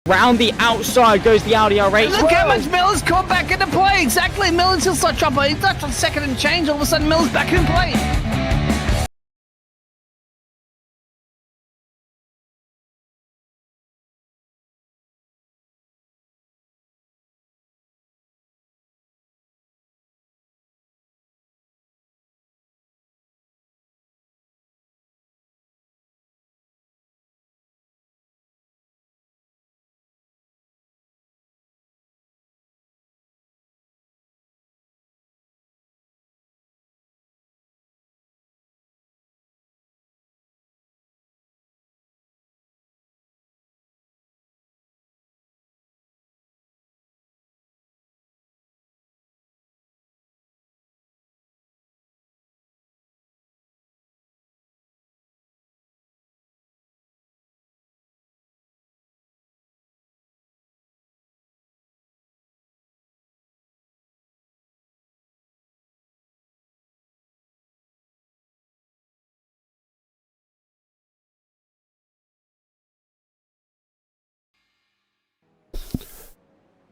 Round the outside goes the Audi R8. Look how much Miller's caught back into play. Exactly. Miller's still start trouble. He's left on second and change. All of a sudden, Miller's back in play.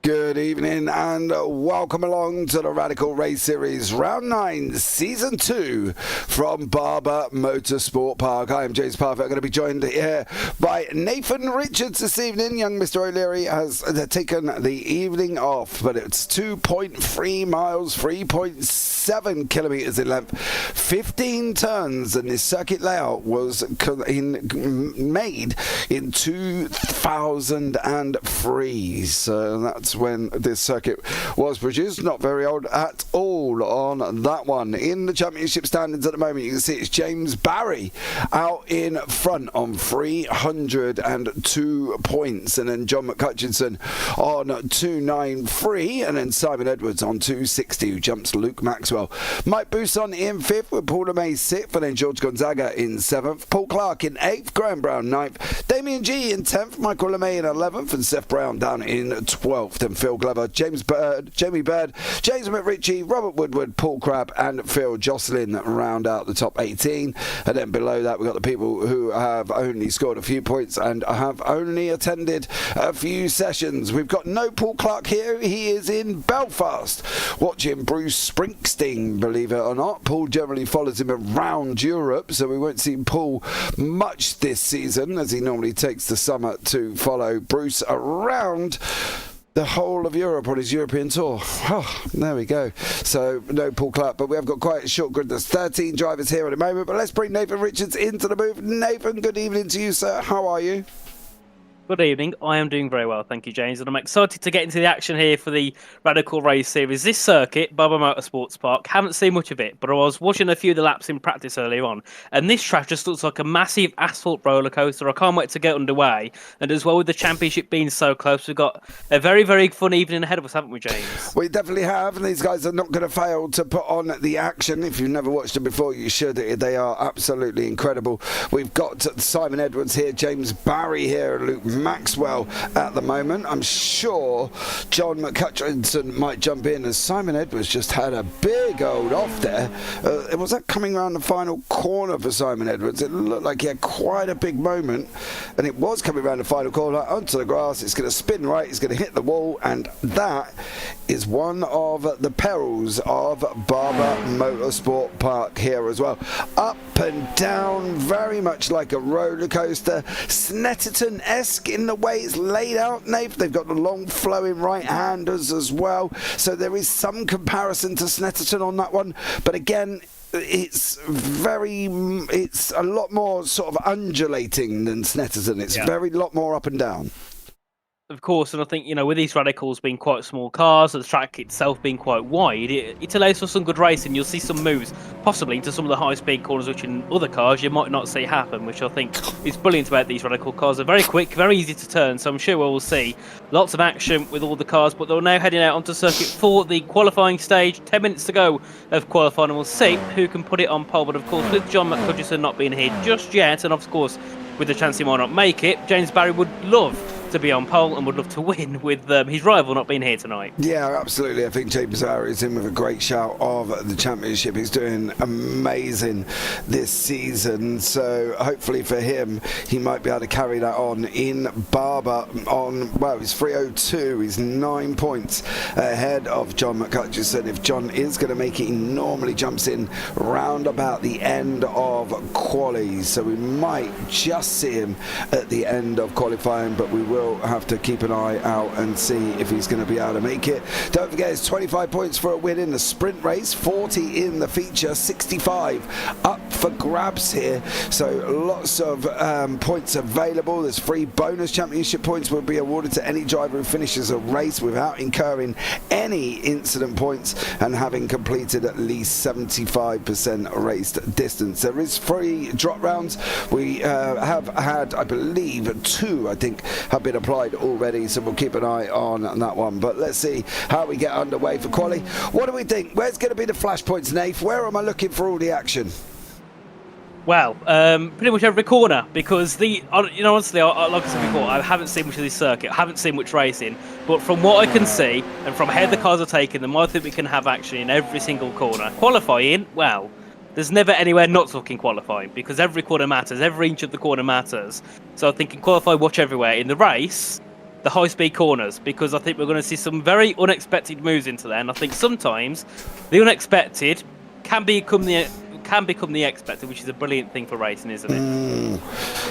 Good evening and welcome along to the Radical Race Series Round 9 Season 2 from Barber Motorsport Park. I am James Parfitt. I'm going to be joined here by Nathan Richards this evening. Young Mr. O'Leary has taken the evening off, but it's 2.3 miles, 3.7 kilometres in length, 15 turns, and this circuit layout was made in 2003. So that's when this circuit was produced. Not very old at all on that one. In the championship standings at the moment, you can see it's James Barry out in front on 302 points, and then John McCutcheon on 293, and then Simon Edwards on 260, who jumps Luke Maxwell. Mike Bousson in 5th with Paul LeMay 6th, and then George Gonzaga in 7th. Paul Clark in 8th, Graham Brown 9th, Damien G in 10th, Michael LeMay in 11th, and Seth Brown down in 12th. And Phil Glover, James Bird, Jamie Bird, James McRitchie, Robert Woodward, Paul Crabb and Phil Jocelyn round out the top 18. And then below that we've got the people who have only scored a few points and have only attended a few sessions. We've got no Paul Clark here. He is in Belfast watching Bruce Springsteen, believe it or not. Paul generally follows him around Europe, so we won't see Paul much this season, as he normally takes the summer to follow Bruce around the whole of Europe on his European tour. Oh, there we go. So no Paul Clark, but we have got quite a short grid. There's 13 drivers here at the moment, but let's bring Nathan Richards into the booth. Nathan, good evening to you, sir. How are you? Good evening. I am doing very well, thank you, James, and I'm excited to get into the action here for the Radical Race Series. This circuit, Barber Motorsports Park, haven't seen much of it, but I was watching a few of the laps in practice earlier on, and this track just looks like a massive asphalt roller coaster. I can't wait to get underway, and as well with the championship being so close, we've got a very, very fun evening ahead of us, haven't we, James? We definitely have, and these guys are not going to fail to put on the action. If you've never watched them before, you should. They are absolutely incredible. We've got Simon Edwards here, James Barry here, and Luke Maxwell at the moment. I'm sure John McCutcheon might jump in, as Simon Edwards just had a big old off there. Was that coming around the final corner for Simon Edwards? It looked like he had quite a big moment, and it was coming around the final corner onto the grass. It's going to spin right, it's going to hit the wall, and that is one of the perils of Barber Motorsport Park here as well. Up and down, very much like a roller coaster. Snetterton-esque in the way it's laid out, Nate. They've got the long flowing right-handers as well, so there is some comparison to Snetterton on that one, but again, it's a lot more sort of undulating than Snetterton. It's very lot more up and down. Of course, and I think, you know, with these Radicals being quite small cars, and the track itself being quite wide, it allows for some good racing. You'll see some moves, possibly into some of the high-speed corners, which in other cars you might not see happen, which I think is brilliant about these Radical cars. They're very quick, very easy to turn, so I'm sure we'll see lots of action with all the cars, but they're now heading out onto circuit for the qualifying stage. 10 minutes to go of qualifying, and we'll see who can put it on pole. But of course, with John McCutcheon not being here just yet, and of course, with the chance he might not make it, James Barry would love to be on pole and would love to win with his rival not being here tonight. Yeah, absolutely. I think James Barry is in with a great shout of the championship. He's doing amazing this season. So hopefully for him, he might be able to carry that on in Barber on, well, he's 3:02. He's 9 points ahead of John McCutcheon. If John is going to make it, he normally jumps in round about the end of quali. So we might just see him at the end of qualifying, but we will have to keep an eye out and see if he's going to be able to make it. Don't forget, it's 25 points for a win in the sprint race, 40 in the feature, 65 up for grabs here. So lots of points available. There's free bonus championship points will be awarded to any driver who finishes a race without incurring any incident points and having completed at least 75% race distance. There is free drop rounds. We have had, I believe, 2, I think, have been applied already, so we'll keep an eye on that one. But let's see how we get underway for quali. What do we think? Where's going to be the flashpoints, Nath? Where am I looking for all the action? Well, pretty much every corner, because honestly, like I said before, I haven't seen much of this circuit, I haven't seen much racing, but from what I can see, and from how the cars are taking them, I think we can have action in every single corner. Qualifying, well, there's never anywhere not talking qualifying, because every corner matters, every inch of the corner matters. So I think in qualify, watch everywhere. In the race, the high-speed corners, because I think we're going to see some very unexpected moves into there, and I think sometimes the unexpected can become the expected, which is a brilliant thing for racing, isn't it?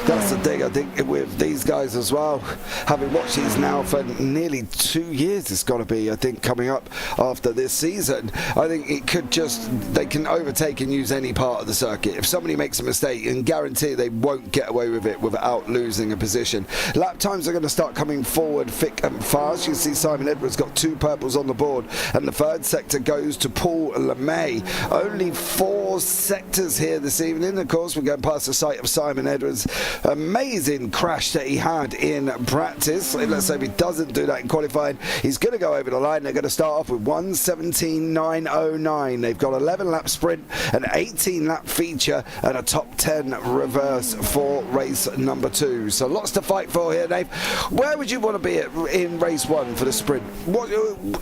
That's the thing, I think, with these guys as well. Having watched these now for nearly 2 years, it's got to be, I think, coming up after this season. I think it could just, they can overtake and use any part of the circuit. If somebody makes a mistake, and guarantee they won't get away with it without losing a position. Lap times are going to start coming forward thick and fast. You see Simon Edwards got 2 purples on the board, and the third sector goes to Paul LeMay. Only 4 sectors here this evening. Of course, we're going past the site of Simon Edwards' amazing crash that he had in practice. Let's say if he doesn't do that in qualifying, he's going to go over the line. They're going to start off with 1:17.909. They've got 11 lap sprint, an 18 lap feature, and a top 10 reverse for race number 2. So lots to fight for here, Dave. Where would you want to be in race 1 for the sprint? What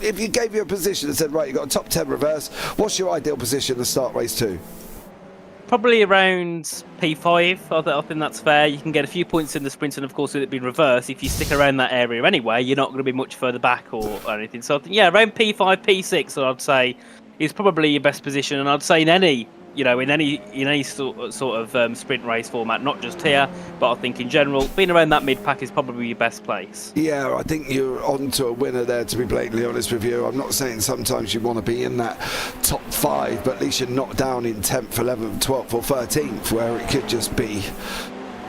if you gave you a position and said, right, you've got a top 10 reverse, what's your ideal position to start race 2? Probably around P5. I think that's fair. You can get a few points in the sprint, and of course, with it being reversed, if you stick around that area anyway, you're not going to be much further back or anything. So I think, yeah, around P5, P6, I'd say is probably your best position. And I'd say in any sort of sprint race format, not just here, but I think in general, being around that mid pack is probably your best place. Yeah, I think you're on to a winner there, to be blatantly honest with you. I'm not saying sometimes you want to be in that top 5, but at least you're not down in 10th, 11th, 12th or 13th, where it could just be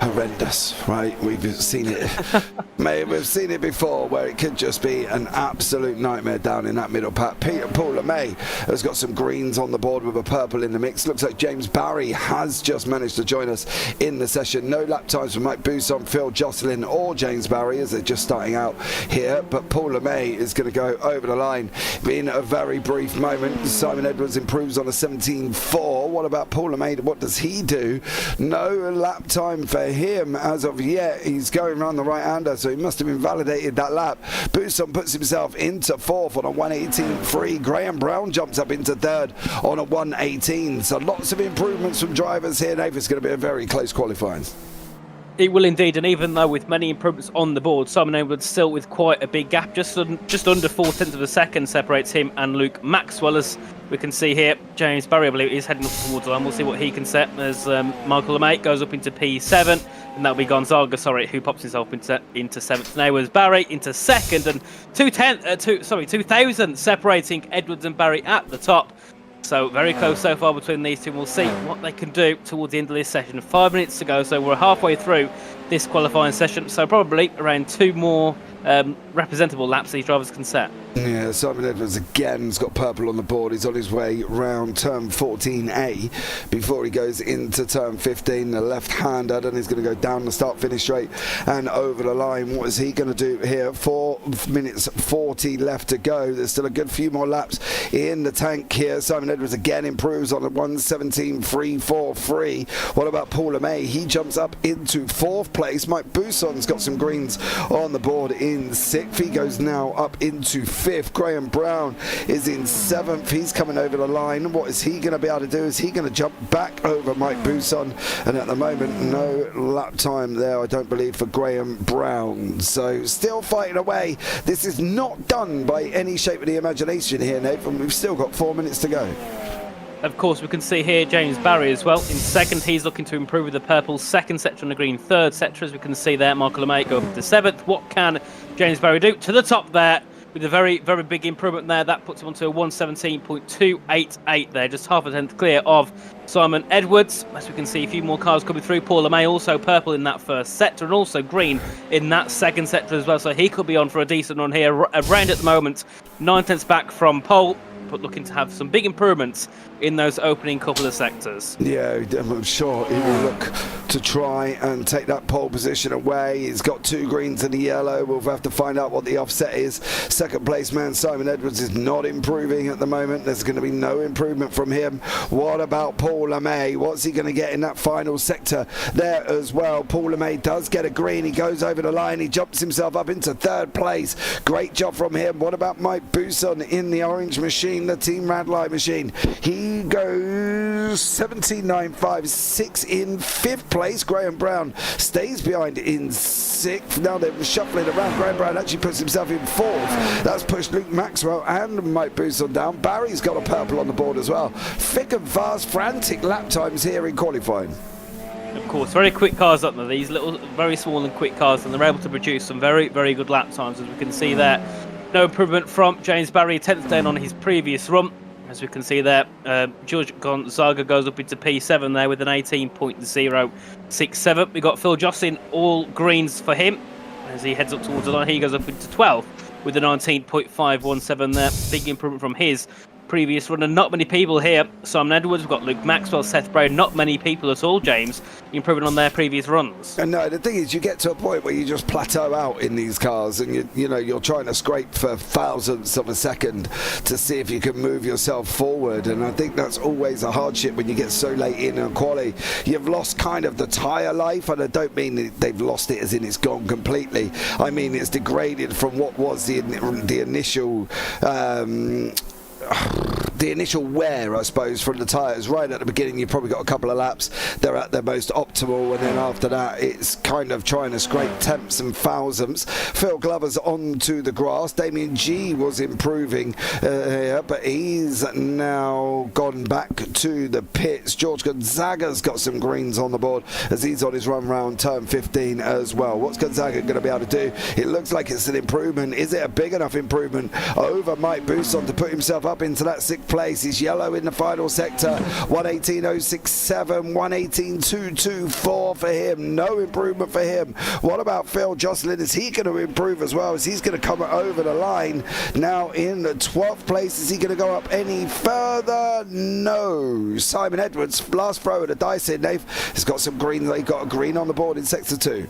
horrendous, right? We've seen it. We've seen it before, where it could just be an absolute nightmare down in that middle pack. Paul LeMay has got some greens on the board with a purple in the mix. Looks like James Barry has just managed to join us in the session. No lap times for Mike Bousson, Phil Jocelyn or James Barry as they're just starting out here, but Paul LeMay is going to go over the line in a very brief moment. Simon Edwards improves on a 17.4. What about Paul LeMay? What does he do? No lap time for him as of yet. He's going around the right-hander, so he must have invalidated that lap. Bousson puts himself into 4th on a 1:18.3. Graham Brown jumps up into 3rd on a 1:18. So lots of improvements from drivers here. Dave, it's going to be a very close qualifying. It will indeed, and even though with many improvements on the board, Simon Edwards still with quite a big gap, just under 4/10 of a second separates him and Luke Maxwell. As we can see here, James Barry, I believe, is heading up towards the line. We'll see what he can set as Michael LeMay goes up into P7, and that'll be Gonzaga, who pops himself into 7th. Now was Barry into 2nd, and 2,000 separating Edwards and Barry at the top. So very close so far between these two. We'll see what they can do towards the end of this session. 5 minutes to go, so we're halfway through this qualifying session. So probably around 2 more representable laps these drivers can set. Yeah, Simon Edwards again has got purple on the board. He's on his way round turn 14A before he goes into turn 15. The left-hander, and he's going to go down the start-finish straight and over the line. What is he going to do here? 4 minutes 40 left to go. There's still a good few more laps in the tank here. Simon Edwards again improves on a 1:17.343. What about Paul LeMay? He jumps up into 4th place. place. Mike Buson's got some greens on the board in 6th. He goes now up into 5th. Graham Brown is in 7th. He's coming over the line. What is he going to be able to do? Is he going to jump back over Mike Buson? And at the moment, no lap time there, I don't believe, for Graham Brown. So still fighting away. This is not done by any shape of the imagination here, Nathan. We've still got 4 minutes to go. Of course, we can see here James Barry as well. In 2nd, he's looking to improve with the purple. 2nd sector on the green. 3rd sector, as we can see there, Michael LeMay go up to 7th. What can James Barry do? To the top there, with a very, very big improvement there. That puts him onto a 117.288 there, just half a tenth clear of Simon Edwards. As we can see, a few more cars coming through. Paul LeMay also purple in that 1st sector, and also green in that 2nd sector as well. So he could be on for a decent run here. Around at the moment, 9 tenths back from pole, but looking to have some big improvements in those opening couple of sectors. Yeah, I'm sure he will look to try and take that pole position away. He's got 2 greens and a yellow. We'll have to find out what the offset is. 2nd place man Simon Edwards is not improving at the moment. There's going to be no improvement from him. What about Paul LeMay? What's he going to get in that final sector there as well? Paul LeMay does get a green. He goes over the line. He jumps himself up into 3rd place. Great job from him. What about Mike Buson in the orange machine, the Team Radlight machine? He goes 17.956 in 5th place. Graham Brown stays behind in 6th. Now they're shuffling around. Graham Brown actually puts himself in 4th. That's pushed Luke Maxwell and Mike Buson down. Barry's got a purple on the board as well. Thick and fast, frantic lap times here in qualifying. Of course, very quick cars up there. These little, very small and quick cars, and they're able to produce some very, very good lap times, as we can see there. No improvement from James Barry, 10th down on his previous run. As we can see there, George Gonzaga goes up into P7 there with an 18.067. We've got Phil Jocelyn, all greens for him. As he heads up towards the line, he goes up into 12th with a 19.517 there. Big improvement from his previous run, and not many people here. Simon Edwards, we've got Luke Maxwell, Seth Brown, not many people at all, James, improving on their previous runs. And no, the thing is, you get to a point where you just plateau out in these cars, and you're trying to scrape for thousandths of a second to see if you can move yourself forward. And I think that's always a hardship when you get so late in a quali. You've lost kind of the tyre life, and I don't mean they've lost it as in it's gone completely. I mean it's degraded from what was the initial the initial wear, I suppose, from the tyres. Right at the beginning, you've probably got a couple of laps. They're at their most optimal, and then after that, it's kind of trying to scrape tenths and thousandths. Phil Glover's onto the grass. Damien G was improving here, but he's now gone back to the pits. George Gonzaga's got some greens on the board as he's on his run round turn 15 as well. What's Gonzaga going to be able to do? It looks like it's an improvement. Is it a big enough improvement over Mike Buson to put himself up into that 6th place? He's yellow in the final sector. 118.067, 118.224 for him. No improvement for him. What about Phil Jocelyn? Is he going to improve as well? Is he's going to come over the line now in the 12th place? Is he going to go up any further? No. Simon Edwards, last throw of the dice in, Dave. He's got some green. They got a green on the board in sector 2.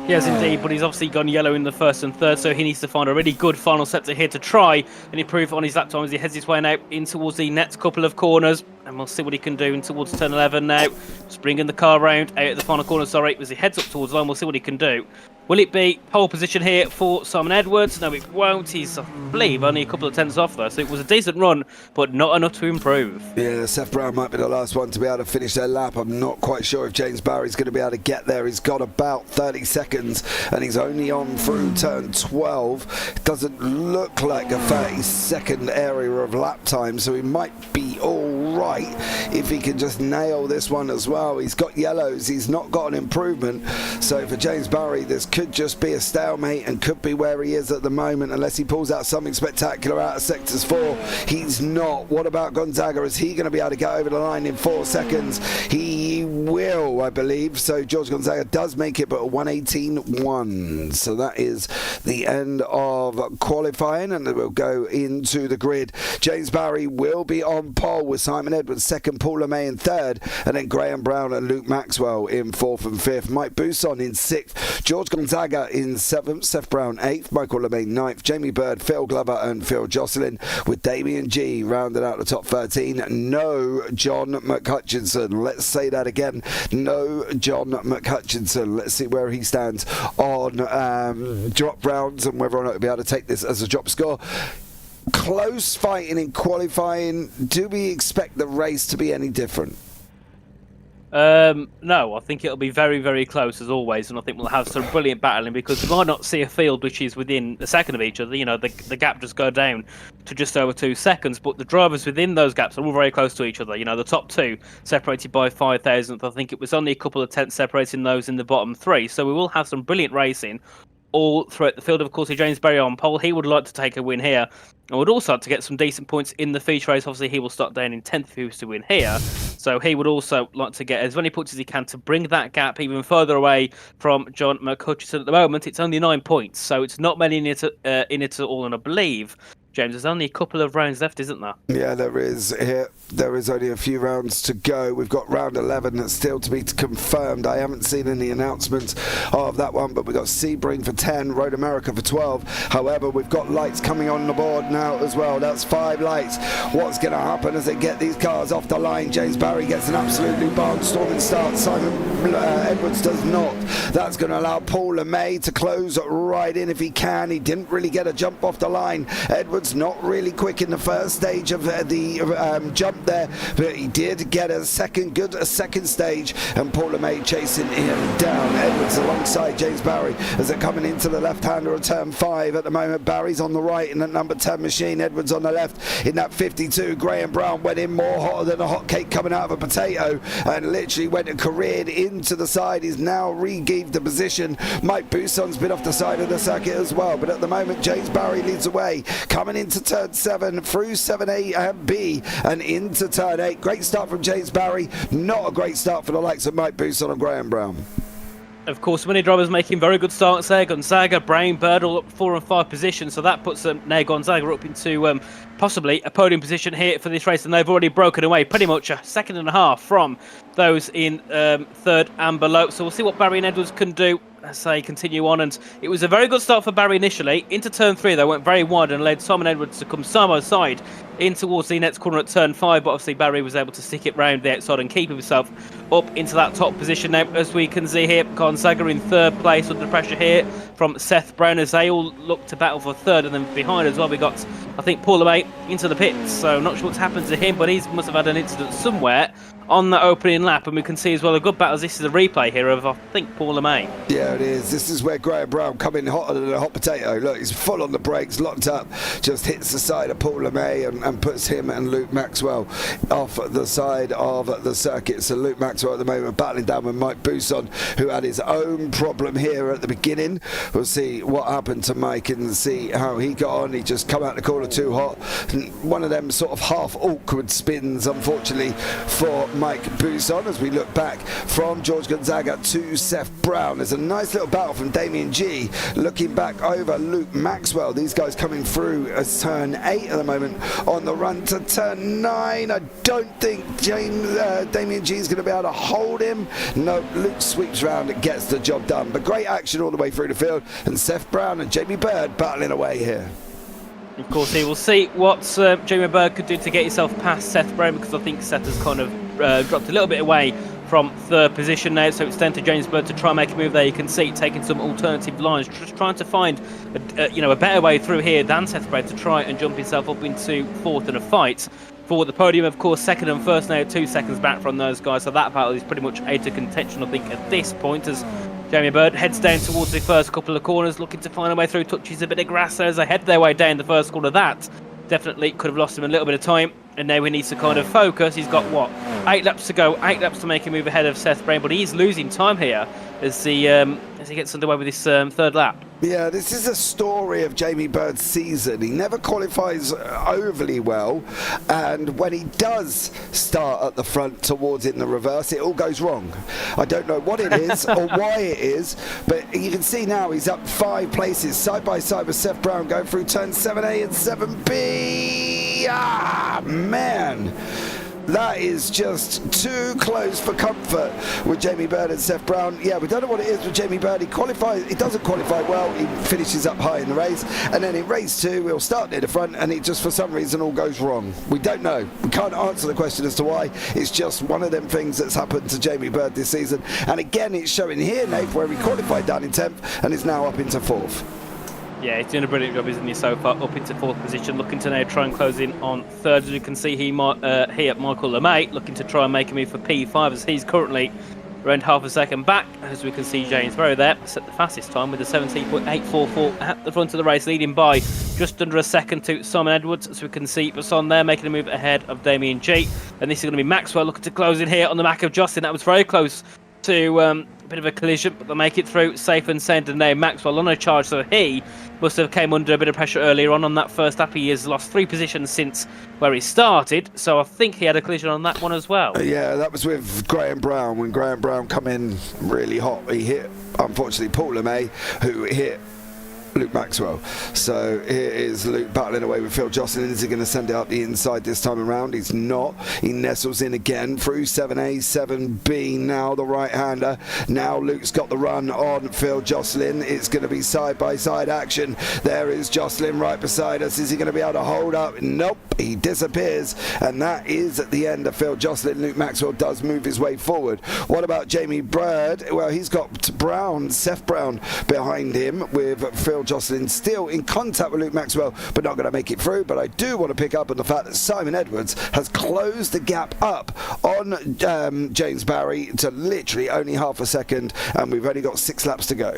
Yes, indeed, but he's obviously gone yellow in the 1st and 3rd, so he needs to find a really good final sector here to try and improve on his lap time as he heads his way now in towards the next couple of corners. And we'll see what he can do in towards turn 11 now. Just bringing the car round out at the final corner, sorry, as he heads up towards the line. We'll see what he can do. Will it be pole position here for Simon Edwards? No, it won't. He's, I believe, only a couple of tenths off though, so it was a decent run, but not enough to improve. Yeah, Seth Brown might be the last one to be able to finish their lap. I'm not quite sure if James Barry's going to be able to get there. He's got about 30 seconds, and he's only on through turn 12. It doesn't look like a 30-second area of lap time, so he might be all right if he can just nail this one as well. He's got yellows. He's not got an improvement. So for James Barry, this could just be a stalemate and could be where he is at the moment unless he pulls out something spectacular out of sectors 4. He's not. What about Gonzaga? Is he going to be able to get over the line in 4 seconds? He will, I believe. So George Gonzaga does make it, but a 118.1. So that is the end of qualifying, and we'll go into the grid. James Barry will be on pole with Simon Simon Edwards second, Paul LeMay in third, and then Graham Brown and Luke Maxwell in fourth and fifth. Mike Buson in sixth, George Gonzaga in seventh, Seth Brown eighth, Michael LeMay ninth, Jamie Bird, Phil Glover and Phil Jocelyn, with Damien G rounded out the top 13. No John McHutchinson. Let's say that again. No John McHutchinson. Let's see where he stands on drop rounds and whether or not he'll be able to take this as a drop score. Close fighting in qualifying. Do we expect the race to be any different? No, I think it'll be very, very close as always, and I think we'll have some brilliant battling because we might not see a field which is within a second of each other. You know, the gap just go down to just over 2 seconds, but the drivers within those gaps are all very close to each other. You know, the top two separated by 5,000th. I think it was only a couple of tenths separating those in the bottom three. So we will have some brilliant racing all throughout the field. Of course, James Berry on pole. He would like to take a win here. And would also like to get some decent points in the feature race. Obviously, he will start down in 10th if he was to win here. So he would also like to get as many points as he can to bring that gap even further away from John McHutchison. At the moment, it's only 9 points, so it's not many in it at all. And I believe, James, there's only a couple of rounds left, isn't there? Yeah, there is. Here, there is only a few rounds to go. We've got round 11 that's still to be confirmed. I haven't seen any announcements of that one, but we've got Sebring for 10, Road America for 12. However, we've got lights coming on the board now as well. That's 5 lights. What's going to happen as they get these cars off the line? James Barry gets an absolutely barnstorming start. Simon Edwards does not. That's going to allow Paul LeMay to close right in if he can. He didn't really get a jump off the line. Edwards not really quick in the first stage of the jump there, but he did get a second stage, and Paul LeMay chasing him down. Edwards alongside James Barry as they're coming into the left-hander of turn 5 at the moment. Barry's on the right in that number 10 machine, Edwards on the left in that 52. Graham Brown went in more hotter than a hot cake coming out of a potato and literally went and careered into the side. He's now re-gave the position. Mike Buson's been off the side of the circuit as well, but at the moment James Barry leads away, coming into turn 7 through 7A and B and into turn 8. Great start from James Barry, not a great start for the likes of Mike Buson and Graham Brown. Of course, many drivers making very good starts there. Gonzaga, Brown, Bird all up 4 and 5 positions, so that puts now Gonzaga up into possibly a podium position here for this race, and they've already broken away pretty much a second and a half from those in third and below. So we'll see what Barry and Edwards can do as they continue on. And it was a very good start for Barry initially. Into turn 3, they went very wide and led Simon Edwards to come side by side in towards the next corner at turn 5, but obviously Barry was able to stick it round the outside and keep himself up into that top position. Now, as we can see here, Gonzaga in third place under pressure here from Seth Brown as they all look to battle for third, and then behind as well we got, I think, Paul LeMay into the pits. So not sure what's happened to him, but he must have had an incident somewhere on the opening lap, and we can see as well a good battle as this is a replay here of, I think, Paul LeMay. Yeah, it is. This is where Graham Brown coming hotter than a hot potato. Look, he's full on the brakes, locked up, just hits the side of Paul LeMay and puts him and Luke Maxwell off the side of the circuit. So Luke Maxwell at the moment battling down with Mike Buson, who had his own problem here at the beginning. We'll see what happened to Mike and see how he got on. He just come out the corner too hot. One of them sort of half awkward spins, unfortunately, for Mike Buson. As we look back from George Gonzaga to Seth Brown, there's a nice little battle from Damien G looking back over Luke Maxwell. These guys coming through as turn 8 at the moment on the run to turn 9. I don't think Damien G is going to be able to hold him. No, Luke sweeps round and gets the job done, but great action all the way through the field, and Seth Brown and Jamie Bird battling away here. Of course, he will see what Jamie Bird could do to get himself past Seth Brown, because I think Seth has kind of dropped a little bit away from third position now, so it's down to James Bird to try and make a move there. You can see taking some alternative lines, just trying to find a better way through here than Seth Brown to try and jump himself up into fourth in a fight for the podium. Of course, second and first now 2 seconds back from those guys, so that battle is pretty much out of contention, I think, at this point, as Jamie Bird heads down towards the first couple of corners, looking to find a way through, touches a bit of grass as they head their way down the first corner. That definitely could have lost him a little bit of time, and now he needs to kind of focus. He's got, 8 laps to go, 8 laps to make a move ahead of Seth Brown, but he's losing time here as he gets underway with his third lap. Yeah, this is a story of Jamie Bird's season. He never qualifies overly well, and when he does start at the front towards in the reverse, it all goes wrong. I don't know what it is or why it is, but you can see now he's up 5 places side by side with Seth Brown going through turn 7A and 7B. Ah, man. That is just too close for comfort with Jamie Bird and Seth Brown. Yeah, we don't know what it is with Jamie Bird. He doesn't qualify well. He finishes up high in the race. And then in race 2, he'll start near the front and it just for some reason all goes wrong. We don't know. We can't answer the question as to why. It's just one of them things that's happened to Jamie Bird this season. And again, it's showing here, Nate, where he qualified down in 10th and is now up into 4th. Yeah, he's doing a brilliant job, isn't he, so far, up into 4th position, looking to now try and close in on 3rd. As you can see here, Michael LeMay looking to try and make a move for P5, as he's currently around half a second back. As we can see, James Barry there set the fastest time with a 17.844 at the front of the race, leading by just under a second to Simon Edwards. As we can see, Basson there making a move ahead of Damien G. And this is going to be Maxwell looking to close in here on the back of Justin. That was very close to a bit of a collision, but they'll make it through safe and sound. And now Maxwell on a charge, so he must have came under a bit of pressure earlier on that first lap. He has lost 3 positions since where he started, so I think he had a collision on that one as well. Yeah, that was with Graham Brown. When Graham Brown come in really hot, he hit, unfortunately, Paul LeMay, who hit Luke Maxwell. So here is Luke battling away with Phil Jocelyn. Is he going to send it up the inside this time around? He's not. He nestles in again through 7A, 7B. Now the right-hander. Now Luke's got the run on Phil Jocelyn. It's going to be side-by-side action. There is Jocelyn right beside us. Is he going to be able to hold up? Nope. He disappears. And that is at the end of Phil Jocelyn. Luke Maxwell does move his way forward. What about Jamie Bird? Well, he's got Brown, Seth Brown behind him with Phil Jocelyn still in contact with Luke Maxwell, but not going to make it through. But I do want to pick up on the fact that Simon Edwards has closed the gap up on James Barry to literally only half a second, and we've only got 6 laps to go.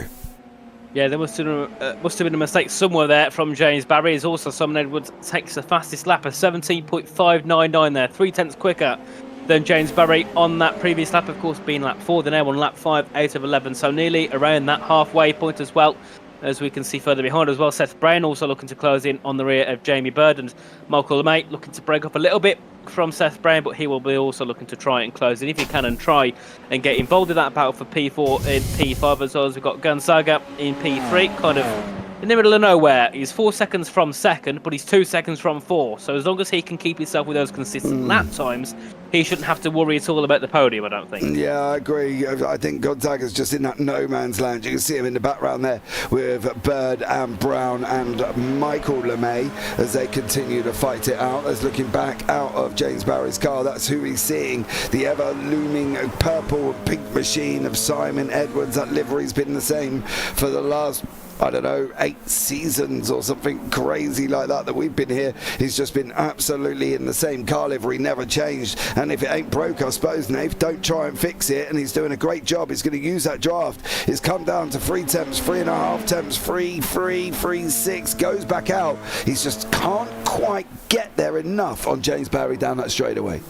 Yeah, there must have been a mistake somewhere there from James Barry. As also Simon Edwards takes the fastest lap, a 17.599 there, 0.3 quicker than James Barry on that previous lap, of course, being lap 4. They're now on lap 5 out of 11, so nearly around that halfway point as well. As we can see further behind as well, Seth Brown also looking to close in on the rear of Jamie Bird, and Michael LeMay looking to break up a little bit from Seth Brown, but he will be also looking to try and close in if he can and try and get involved in that battle for P4 in P5, as well as we've got Gonzaga in P3, kind of in the middle of nowhere. He's 4 seconds from second, but he's 2 seconds from 4. So as long as he can keep himself with those consistent lap times, he shouldn't have to worry at all about the podium, I don't think. Yeah, I agree. I think Gonzaga's just in that no man's land. You can see him in the background there with Bird and Brown and Michael LeMay as they continue to fight it out. As looking back out of James Barry's car, that's who he's seeing. The ever looming purple and pink machine of Simon Edwards. That livery's been the same for the last, I don't know, 8 seasons or something crazy like that we've been here. He's just been absolutely in the same car livery, never changed. And if it ain't broke, I suppose, Nave, don't try and fix it. And he's doing a great job. He's going to use that draft. It's come down to 3 temps, 3.5 temps, 3.6, goes back out. He's just can't quite get there enough on James Barry down that straightaway.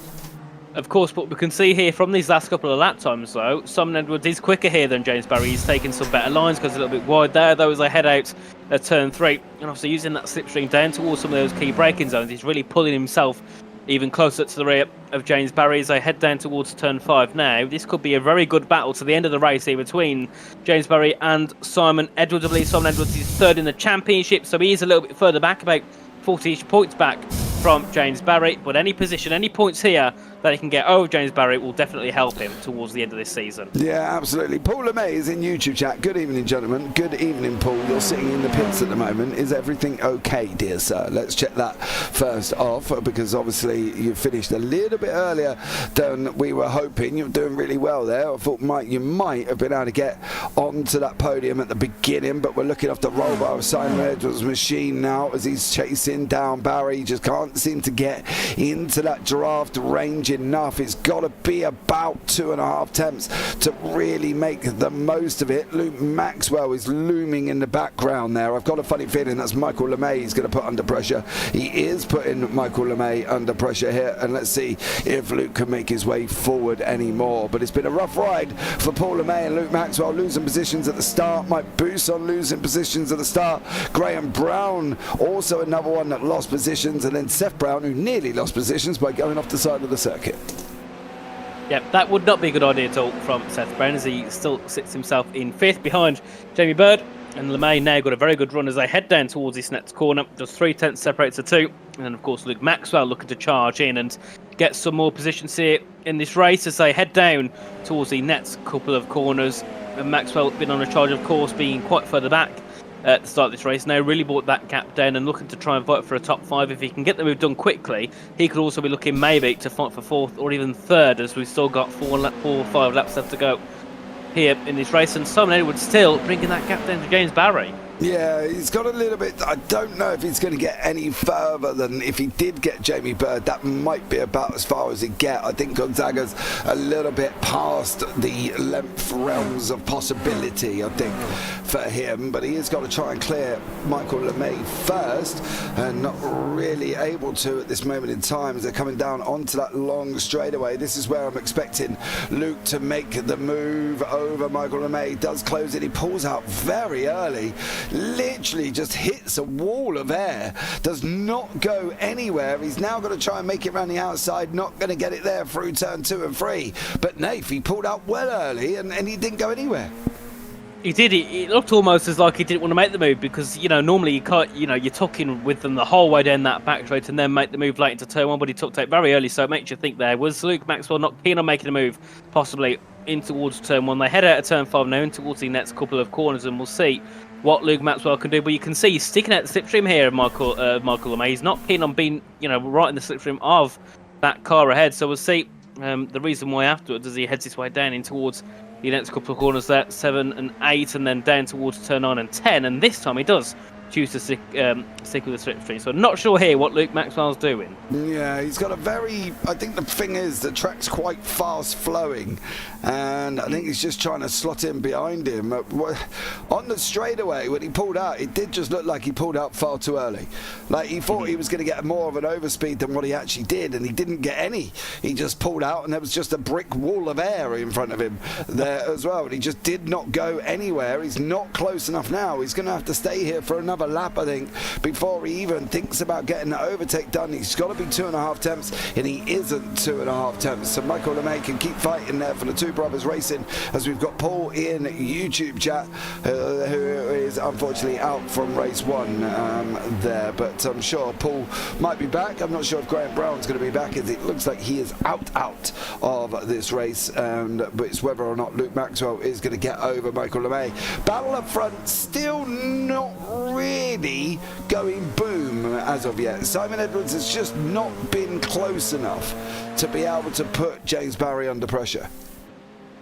Of course, but we can see here from these last couple of lap times, though, Simon Edwards is quicker here than James Barry. He's taking some better lines, goes a little bit wide there, though, as they head out at turn 3. And obviously using that slipstream down towards some of those key braking zones, he's really pulling himself even closer to the rear of James Barry as they head down towards turn 5 now. This could be a very good battle to the end of the race here between James Barry and Simon Edwards. I believe Simon Edwards is 3rd in the championship, so he is a little bit further back, about 40-ish points back from James Barry, but any position, any points here that he can get over James Barry will definitely help him towards the end of this season. Yeah, absolutely. Paul LeMay is in YouTube chat. Good evening, gentlemen. Good evening, Paul. You're sitting in the pits at the moment. Is everything okay, dear sir? Let's check that first off, because obviously you finished a little bit earlier than we were hoping. You're doing really well there. I thought you might have been able to get onto that podium at the beginning, but we're looking off the roll bar of Simon Edwards' machine now as he's chasing down Barry. He just can't seem to get into that draft range enough. It's got to be about 2.5 temps to really make the most of it. Luke Maxwell is looming in the background there. I've got a funny feeling that's Michael LeMay he's going to put under pressure. He is putting Michael LeMay under pressure here, and let's see if Luke can make his way forward anymore. But it's been a rough ride for Paul LeMay and Luke Maxwell, losing positions at the start. Mike Busson losing positions at the start. Graham Brown also another one that lost positions, and then Seth Brown, who nearly lost positions by going off the side of the circuit. Yep, that would not be a good idea at all from Seth Brown, as he still sits himself in 5th behind Jamie Bird. And LeMay now got a very good run as they head down towards this next corner. Just 3 tenths separates the two. And then, of course, Luke Maxwell looking to charge in. And get some more positions here in this race as they head down towards the next couple of corners. And Maxwell been on a charge, of course, being quite further back at the start of this race. Now really brought that gap down and looking to try and fight for a top 5. If he can get the move done quickly, he could also be looking maybe to fight for 4th or even 3rd, as we've still got 4 or 5 laps left to go here in this race. And Simon Edwards still bringing that gap down to James Barry. Yeah, he's got a little bit. I don't know if he's going to get any further than if he did get Jamie Bird. That might be about as far as he'd get. I think Gonzaga's a little bit past the length realms of possibility, I think, for him. But he has got to try and clear Michael LeMay first, and not really able to at this moment in time as they're coming down onto that long straightaway. This is where I'm expecting Luke to make the move over Michael LeMay. Does close it. He pulls out very early. Literally just hits a wall of air, does not go anywhere. He's now got to try and make it around the outside, not going to get it there through turn 2 and 3. But Nath, he pulled out well early and he didn't go anywhere. He did. It looked almost as like he didn't want to make the move because, normally you can't, you're talking with them the whole way down that back straight and then make the move late into turn 1, but he took it very early, so it makes you think there. Was Luke Maxwell not keen on making a move, possibly in towards turn 1? They head out of turn 5 now in towards the next couple of corners, and we'll see what Luke Maxwell can do. But you can see he's sticking out the slipstream here, Michael LeMay. He's not keen on being, right in the slipstream of that car ahead. So we'll see the reason why afterwards as he heads his way down in towards the next couple of corners there, 7 and 8, and then down towards turn 9 and 10. And this time he does choose to stick with the slipstream. So not sure here what Luke Maxwell's doing. Yeah, he's got a very... I think the thing is the track's quite fast flowing, and I think he's just trying to slot in behind him. On the straightaway, when he pulled out, it did just look like he pulled out far too early. Like he thought he was going to get more of an overspeed than what he actually did, and he didn't get any. He just pulled out, and there was just a brick wall of air in front of him there as well, and he just did not go anywhere. He's not close enough now. He's going to have to stay here for another lap, I think, before he even thinks about getting the overtake done. He's got to be 2.5 temps, and he isn't 2.5 temps. So Michael LeMay can keep fighting there for the two brothers racing, as we've got Paul in YouTube chat, who is unfortunately out from race 1 there, but I'm sure Paul might be back. I'm not sure if Graham Brown's going to be back, as it looks like he is out of this race, but it's whether or not Luke Maxwell is going to get over Michael LeMay. Battle up front, still not really going boom as of yet. Simon Edwards has just not been close enough to be able to put James Barry under pressure.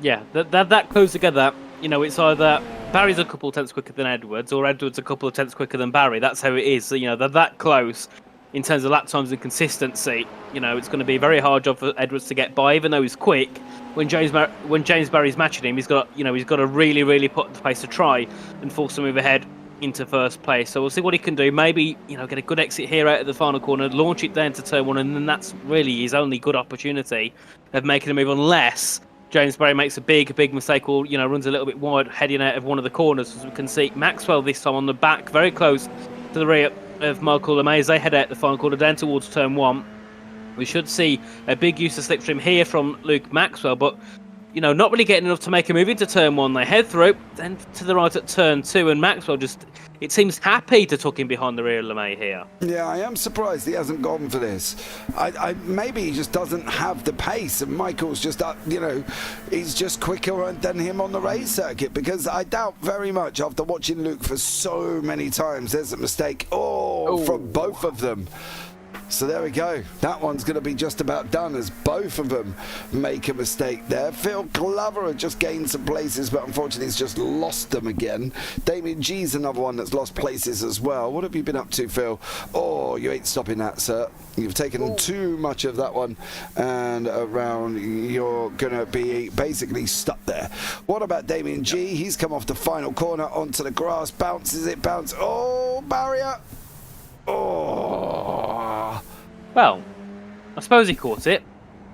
Yeah, that close together, it's either Barry's a couple of tenths quicker than Edwards, or Edwards a couple of tenths quicker than Barry. That's how it is. So, they're that close in terms of lap times and consistency. It's going to be a very hard job for Edwards to get by, even though he's quick. When James Barry's matching him, he's got to really, really put the pace to try and force him move ahead into first place. So we'll see what he can do. Maybe get a good exit here out of the final corner, launch it down to turn 1, and then that's really his only good opportunity of making a move, unless James Barry makes a big mistake, or runs a little bit wide heading out of one of the corners. As we can see, Maxwell this time on the back, very close to the rear of Michael LeMay as they head out the final corner down towards turn 1. We should see a big use of slipstream here from Luke Maxwell, but not really getting enough to make a move into turn 1. They head through, then to the right at turn 2, and Maxwell just, it seems, happy to tuck in behind the rear of LeMay here. Yeah, I am surprised he hasn't gone for this. Maybe he just doesn't have the pace, and Michael's just, he's just quicker than him on the race circuit, because I doubt very much, after watching Luke for so many times, there's a mistake from both of them. So there we go. That one's going to be just about done as both of them make a mistake there. Phil Glover had just gained some places, but unfortunately he's just lost them again. Damien G's another one that's lost places as well. What have you been up to, Phil? Oh, you ain't stopping that, sir. You've taken too much of that one, and around you're going to be basically stuck there. What about Damien G? He's come off the final corner onto the grass. Bounces it, bounce. Oh, barrier. Oh. Well, I suppose he caught it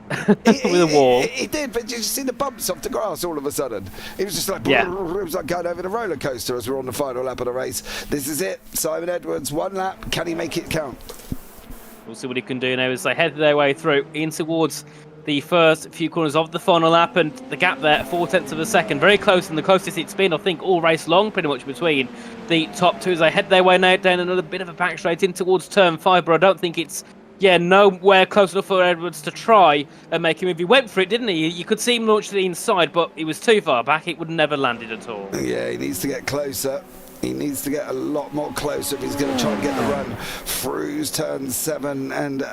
with a wall. He did, but did you see the bumps off the grass all of a sudden? It was just like, it was like going over the roller coaster as we're on the final lap of the race. This is it. Simon Edwards, 1 lap. Can he make it count? We'll see what he can do now as they head their way through in towards the first few corners of the final lap, and the gap there, 0.4 of a second, very close, and the closest it's been, I think, all race long, pretty much between the top two as they head their way now down another bit of a back straight in towards turn 5, but I don't think it's nowhere close enough for Edwards to try and make him move. He went for it, didn't he? You could see him launch to the inside, but he was too far back. It would never landed at all. Yeah, he needs to get closer. He needs to get a lot more closer if he's going to try and get the run through turn 7 and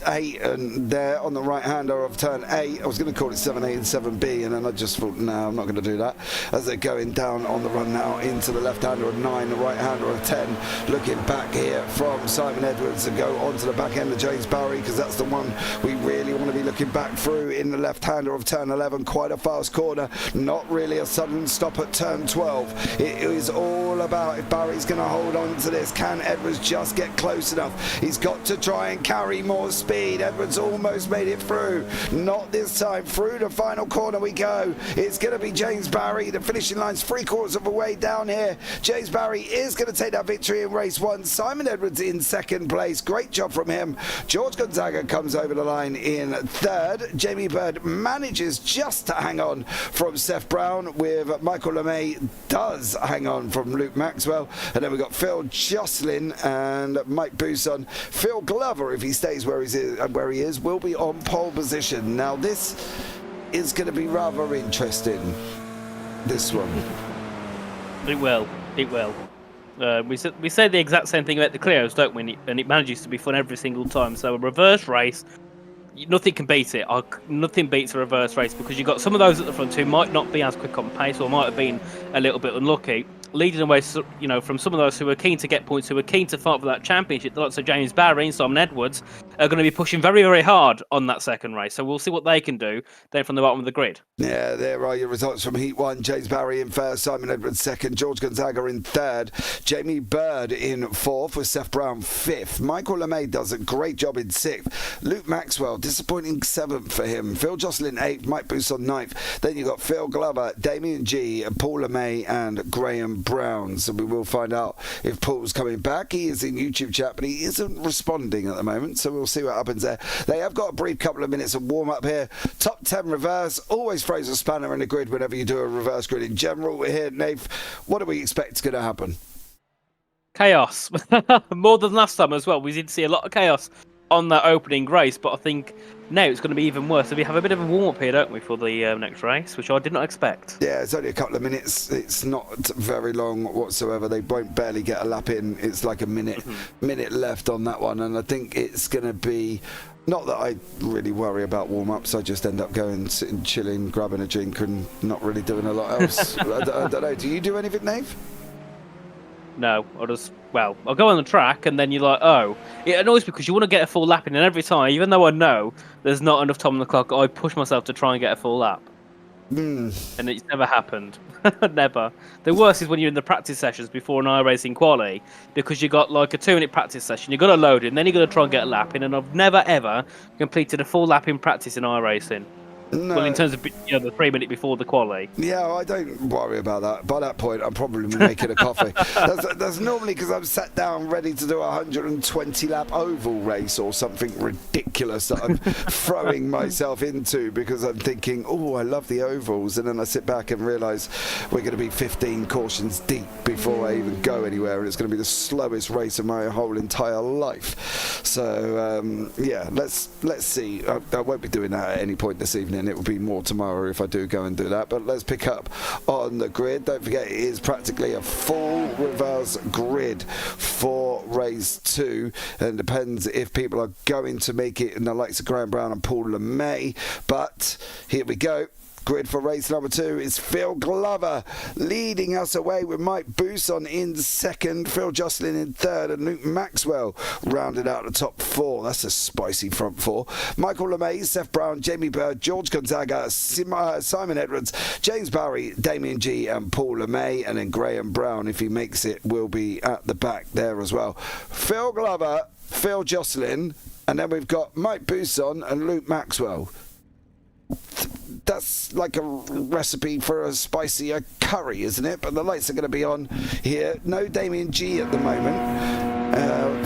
8, and there on the right-hander of turn 8. I was going to call it 7A and 7B, and then I just thought, no, I'm not going to do that. As they're going down on the run now into the left-hander of 9, the right-hander of 10. Looking back here from Simon Edwards and go onto the back end of James Barry, because that's the one we really want to be looking back through in the left-hander of turn 11. Quite a fast corner, not really a sudden stop at turn 12. It is all about if Barry's going to hold on to this. Can Edwards just get close enough? He's got to try and carry more speed. Edwards almost made it through. Not this time. Through the final corner we go. It's going to be James Barry. The finishing line's 3/4 of the way down here. James Barry is going to take that victory in race 1. Simon Edwards in 2nd place. Great job from him. George Gonzaga comes over the line in 3rd. Jamie Bird manages just to hang on from Seth Brown, with Michael LeMay does hang on from Luke Maxwell. And then we've got Phil Jocelyn and Mike Buson. Phil Glover, if he stays where he is, will be on pole position. Now this is going to be rather interesting, this one. It will. We say the exact same thing about the Clios, don't we? And it manages to be fun every single time. So a reverse race, nothing can beat it. Nothing beats a reverse race, because you've got some of those at the front who might not be as quick on pace, or might have been a little bit unlucky, leading away, from some of those who are keen to get points, who are keen to fight for that championship. The likes of James Barry and Simon Edwards are going to be pushing very, very hard on that second race. So we'll see what they can do then from the bottom of the grid. Yeah, there are your results from Heat 1. James Barry in 1st, Simon Edwards 2nd, George Gonzaga in 3rd, Jamie Bird in 4th, with Seth Brown 5th. Michael LeMay does a great job in 6th. Luke Maxwell, disappointing 7th for him. Phil Jocelyn 8th, Mike Buson 9th. Then you've got Phil Glover, Damien G, Paul LeMay and Graham Brown. So we will find out if Paul's coming back. He is in YouTube chat, but he isn't responding at the moment, so we'll see what happens there. They have got a brief couple of minutes of warm-up here. Top 10 reverse always throws a spanner in the grid whenever you do a reverse grid in general. We're here, Nave. What do we expect is going to happen? Chaos. More than last time as well. We did see a lot of chaos on that opening race, but I think now it's going to be even worse. So we have a bit of a warm-up here, don't we, for the next race, which I did not expect. Yeah, it's only a couple of minutes. It's not very long whatsoever. They won't barely get a lap in. It's like a minute left on that one, and I think it's going to be... Not that I really worry about warm-ups. I just end up going, sitting, chilling, grabbing a drink and not really doing a lot else. I don't know. Do you do anything, Nave? No, I'll go on the track, and then you're like, oh. It annoys me because you want to get a full lap in, and every time, even though I know there's not enough time on the clock, I push myself to try and get a full lap. And it's never happened. Never. The worst is when you're in the practice sessions before an iRacing quali, because you got like a 2-minute practice session, you've got to load it, and then you've got to try and get a lap in, and I've never ever completed a full lap in practice in iRacing. No. Well, in terms of the 3 minute before the quali. Yeah, I don't worry about that. By that point, I'm probably making a coffee. That's normally because I'm sat down ready to do a 120 lap oval race or something ridiculous that I'm throwing myself into, because I'm thinking, oh, I love the ovals, and then I sit back and realise we're going to be 15 cautions deep before I even go anywhere, and it's going to be the slowest race of my whole entire life. So yeah, let's see. I won't be doing that at any point this evening. It will be more tomorrow if I do go and do that. But let's pick up on the grid. Don't forget, it is practically a full reverse grid for race 2, and depends if people are going to make it in the likes of Graham Brown and Paul LeMay. But here we go. Grid for race number 2 is Phil Glover leading us away, with Mike Buson in 2nd, Phil Jocelyn in 3rd, and Luke Maxwell rounded out the top 4. That's a spicy front 4. Michael LeMay, Seth Brown, Jamie Bird, George Gonzaga, Simon Edwards, James Barry, Damien G and Paul LeMay, and then Graham Brown, if he makes it, will be at the back there as well. Phil Glover, Phil Jocelyn, and then we've got Mike Buson and Luke Maxwell. That's like a recipe for a spicier curry, isn't it? But the lights are going to be on here. No Damien G at the moment.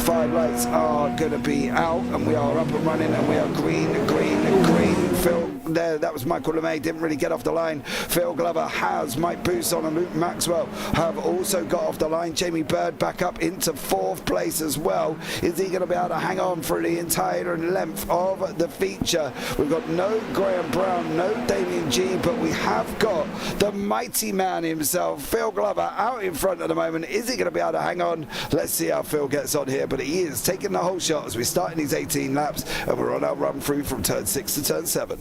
5 lights are going to be out, and we are up and running, and we are green. Phil there. That was Michael LeMay, didn't really get off the line. Phil Glover has. Mike Bousson and Luke Maxwell have also got off the line. Jamie Bird back up into 4th place as well. Is he going to be able to hang on for the entire length of the feature? We've got no Graham Brown, no Damien G, but we have got the mighty man himself, Phil Glover, out in front at the moment. Is he going to be able to hang on? Let's see how Phil gets on here, but he is taking the whole shot as we start in these 18 laps, and we're on our run through from turn 6 to turn 7.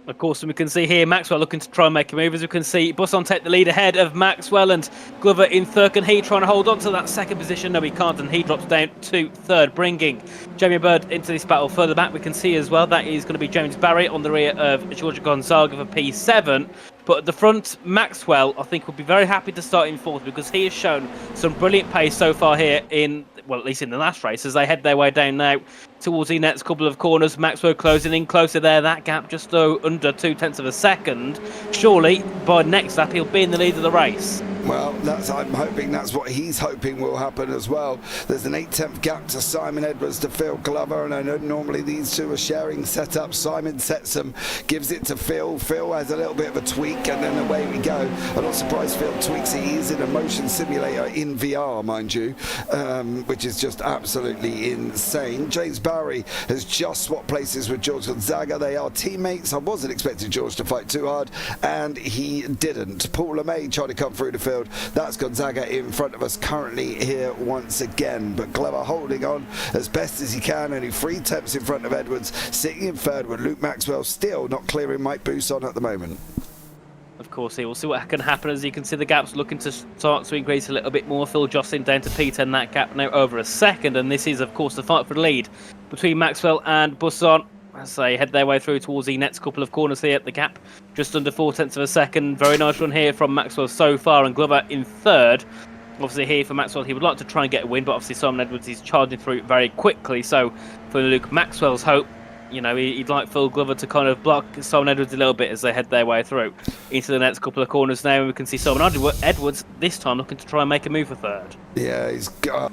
Of course, and we can see here Maxwell looking to try and make a move. As we can see, Bousson take the lead ahead of Maxwell, and Glover in 3rd. Can he trying to hold on to that 2nd position? No, he can't, and he drops down to 3rd, bringing Jamie Bird into this battle. Further back, we can see as well that is going to be James Barry on the rear of George Gonzaga for P7. But at the front, Maxwell, I think, will be very happy to start in 4th because he has shown some brilliant pace so far here in, well, at least in the last race, as they head their way down now towards the next couple of corners. Maxwell closing in closer there. That gap just under 0.2 of a second. Surely, by next lap, he'll be in the lead of the race. Well, I'm hoping that's what he's hoping will happen as well. There's an 0.8 gap to Simon Edwards to Phil Glover, and I know normally these two are sharing setups. Simon sets them, gives it to Phil. Phil has a little bit of a tweak, and then away we go. I'm not surprised Phil tweaks it. He is in a motion simulator in VR, mind you, which is just absolutely insane. James Barry has just swapped places with George Gonzaga. They are teammates. I wasn't expecting George to fight too hard, and he didn't. Paul LeMay tried to come through the field. That's Gonzaga in front of us currently here once again, but Glover holding on as best as he can, only 3/10 in front of Edwards, sitting in 3rd with Luke Maxwell still not clearing Mike Bousson at the moment. Of course, we'll see what can happen. As you can see, the gap's looking to start to increase a little bit more. Phil Jocelyn down to P10, that gap now over a second, and this is, of course, the fight for the lead between Maxwell and Bousson as they head their way through towards the next couple of corners here. The gap just under 0.4 of a second. Very nice run here from Maxwell so far, and Glover in 3rd. Obviously here for Maxwell, he would like to try and get a win, but obviously Simon Edwards is charging through very quickly. So for Luke Maxwell's hope, you know, he'd like Phil Glover to kind of block Simon Edwards a little bit as they head their way through into the next couple of corners now. And we can see Simon Edwards this time looking to try and make a move for 3rd. Yeah, he's got...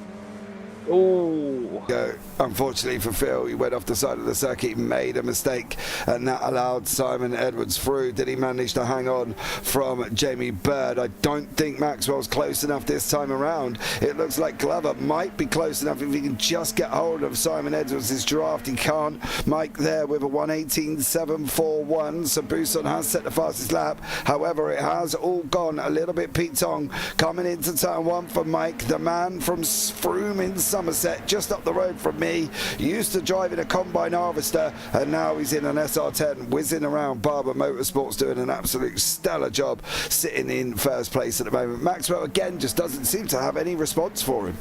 Oh, unfortunately for Phil, he went off the side of the circuit, made a mistake, and that allowed Simon Edwards through. Did he manage to hang on from Jamie Bird? I don't think Maxwell's close enough this time around. It looks like Glover might be close enough if he can just get hold of Simon Edwards' draft. He can't. Mike there with a 1:18.741, so Bousson has set the fastest lap. However, it has all gone a little bit Pete-Tong coming into turn 1 for Mike, the man from Froome in Somerset, just up the road from me. Used to driving a combine harvester, and now he's in an SR10 whizzing around. Barber Motorsport's doing an absolute stellar job, sitting in 1st place at the moment. Maxwell again just doesn't seem to have any response for him.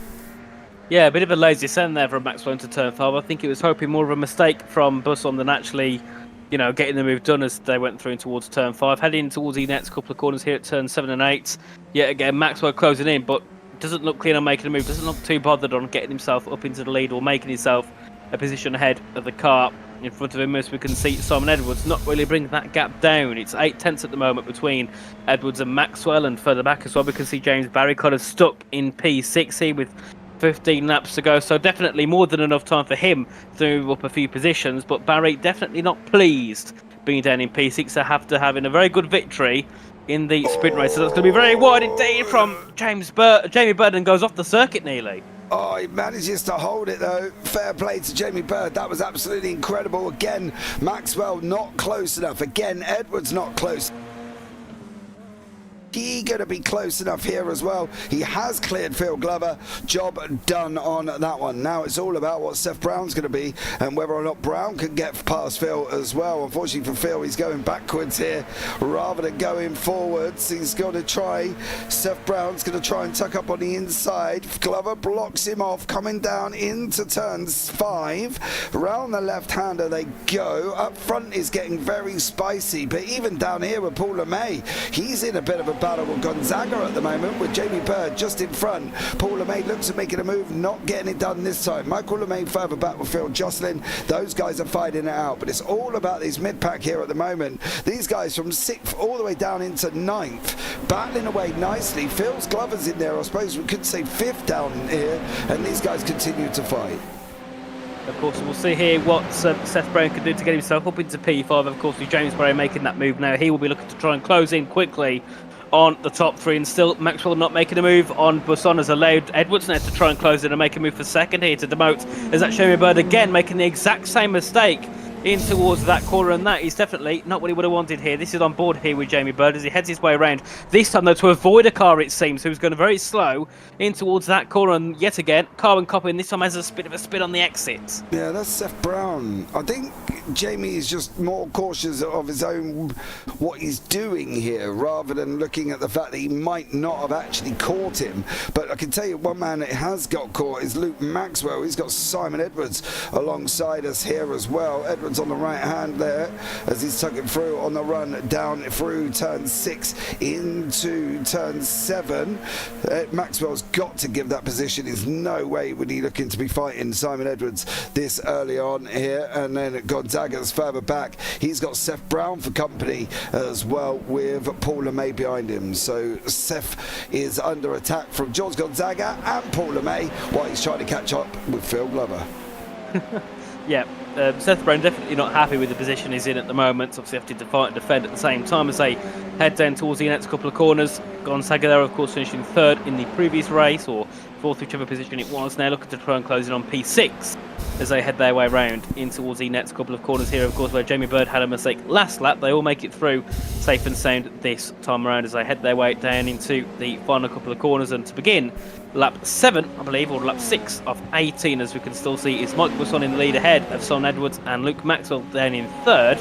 yeah, a bit of a lazy send there from Maxwell into turn 5. I think he was hoping more of a mistake from Bousson than actually, you know, getting the move done as they went through towards turn 5. Heading towards the next couple of corners here at turn 7 and 8. Yet again, Maxwell closing in, but doesn't look clean on making a move, doesn't look too bothered on getting himself up into the lead or making himself a position ahead of the car in front of him. As we can see, Simon Edwards not really bringing that gap down. It's 0.8 at the moment between Edwards and Maxwell, and further back as well we can see James Barry kind of stuck in P60 with 15 laps to go, so definitely more than enough time for him to move up a few positions, but Barry definitely not pleased being down in P6 after having a very good victory in the sprint race. So that's going to be very wide indeed from Jamie Bird, and goes off the circuit nearly. Oh, he manages to hold it though. Fair play to Jamie Bird. That was absolutely incredible. Again, Maxwell not close enough. Again, Edwards not close. He going to be close enough here as well. He has cleared Phil Glover. Job done on that one. Now it's all about what Seth Brown's going to be and whether or not Brown can get past Phil as well. Unfortunately for Phil, he's going backwards here rather than going forwards. He's going to try. Seth Brown's going to try and tuck up on the inside. Glover blocks him off, coming down into turns 5. Round the left-hander they go. Up front is getting very spicy, but even down here with Paul LeMay, he's in a bit of a battle with Gonzaga at the moment, with Jamie Bird just in front. Paul LeMay looks at making a move, not getting it done this time. Michael LeMay further back with Phil Jocelyn. Those guys are fighting it out, but it's all about this mid-pack here at the moment. These guys from 6th all the way down into 9th, battling away nicely. Phil's Glover's in there, I suppose we could say 5th down here, and these guys continue to fight. Of course, we'll see here what Seth Brown can do to get himself up into P5. Of course, with James Barry making that move now, he will be looking to try and close in quickly on the top three, and still Maxwell not making a move on Busson has allowed Edwards now to try and close in and make a move for second here to demote, as that Jamie Bird again making the exact same mistake in towards that corner, and that is definitely not what he would have wanted here. This is on board here with Jamie Bird as he heads his way around, this time though to avoid a car, it seems, who's going very slow in towards that corner, and yet again Carbon Copy, and this time has a bit of a spin on the exit. Yeah, that's Seth Brown. I think Jamie is just more cautious of his own, what he's doing here, rather than looking at the fact that he might not have actually caught him. But I can tell you one man that has got caught is Luke Maxwell. He's got Simon Edwards alongside us here as well. Edwards on the right hand there as he's tugging through on the run down through turn 6 into turn 7. Maxwell's got to give that position. There's no way would he looking to be fighting Simon Edwards this early on here. And then Gonzaga's further back. He's got Seth Brown for company as well, with Paul LeMay behind him. So Seth is under attack from George Gonzaga and Paul LeMay while he's trying to catch up with Phil Glover. Yeah, Seth Brown definitely not happy with the position he's in at the moment. Obviously have to fight and defend at the same time as they head down towards the next couple of corners. Gonzaga there, of course, finishing third in the previous race, or fourth, whichever position it was. Now looking to try and close in on P6 as they head their way round in towards the next couple of corners here, of course, where Jamie Bird had a mistake last lap. They all make it through safe and sound this time around as they head their way down into the final couple of corners. And to begin lap 7, I believe, or lap 6 of 18, as we can still see, is Mike Busson in the lead ahead of Simon Edwards and Luke Maxwell down in third,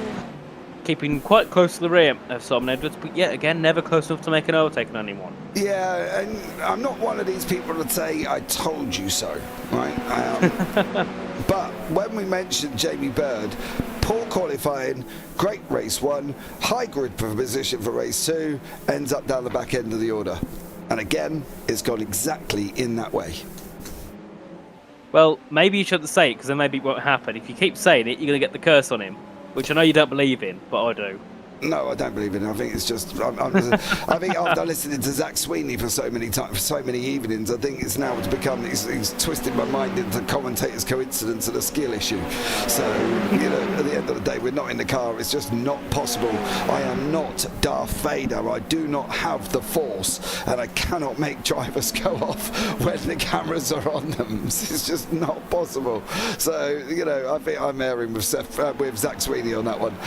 keeping quite close to the rear of Simon Edwards, but yet again never close enough to make an overtake on anyone. Yeah, and I'm not one of these people that say I told you so, right? But when we mentioned Jamie Bird, poor qualifying, great race 1, high grid position for race 2, ends up down the back end of the order. And again, it's gone exactly in that way. Well, maybe you shouldn't say it, because then maybe it won't happen. If you keep saying it, you're going to get the curse on him, which I know you don't believe in, but I do. No, I don't believe in it. I think it's just. I think after listening to Zach Sweeney for so many times, for so many evenings, I think it's now become. He's twisted my mind into commentators' coincidence and a skill issue. So at the end of the day, we're not in the car. It's just not possible. I am not Darth Vader. I do not have the Force, and I cannot make drivers go off when the cameras are on them. It's just not possible. So I think I'm erring with Zach Sweeney on that one.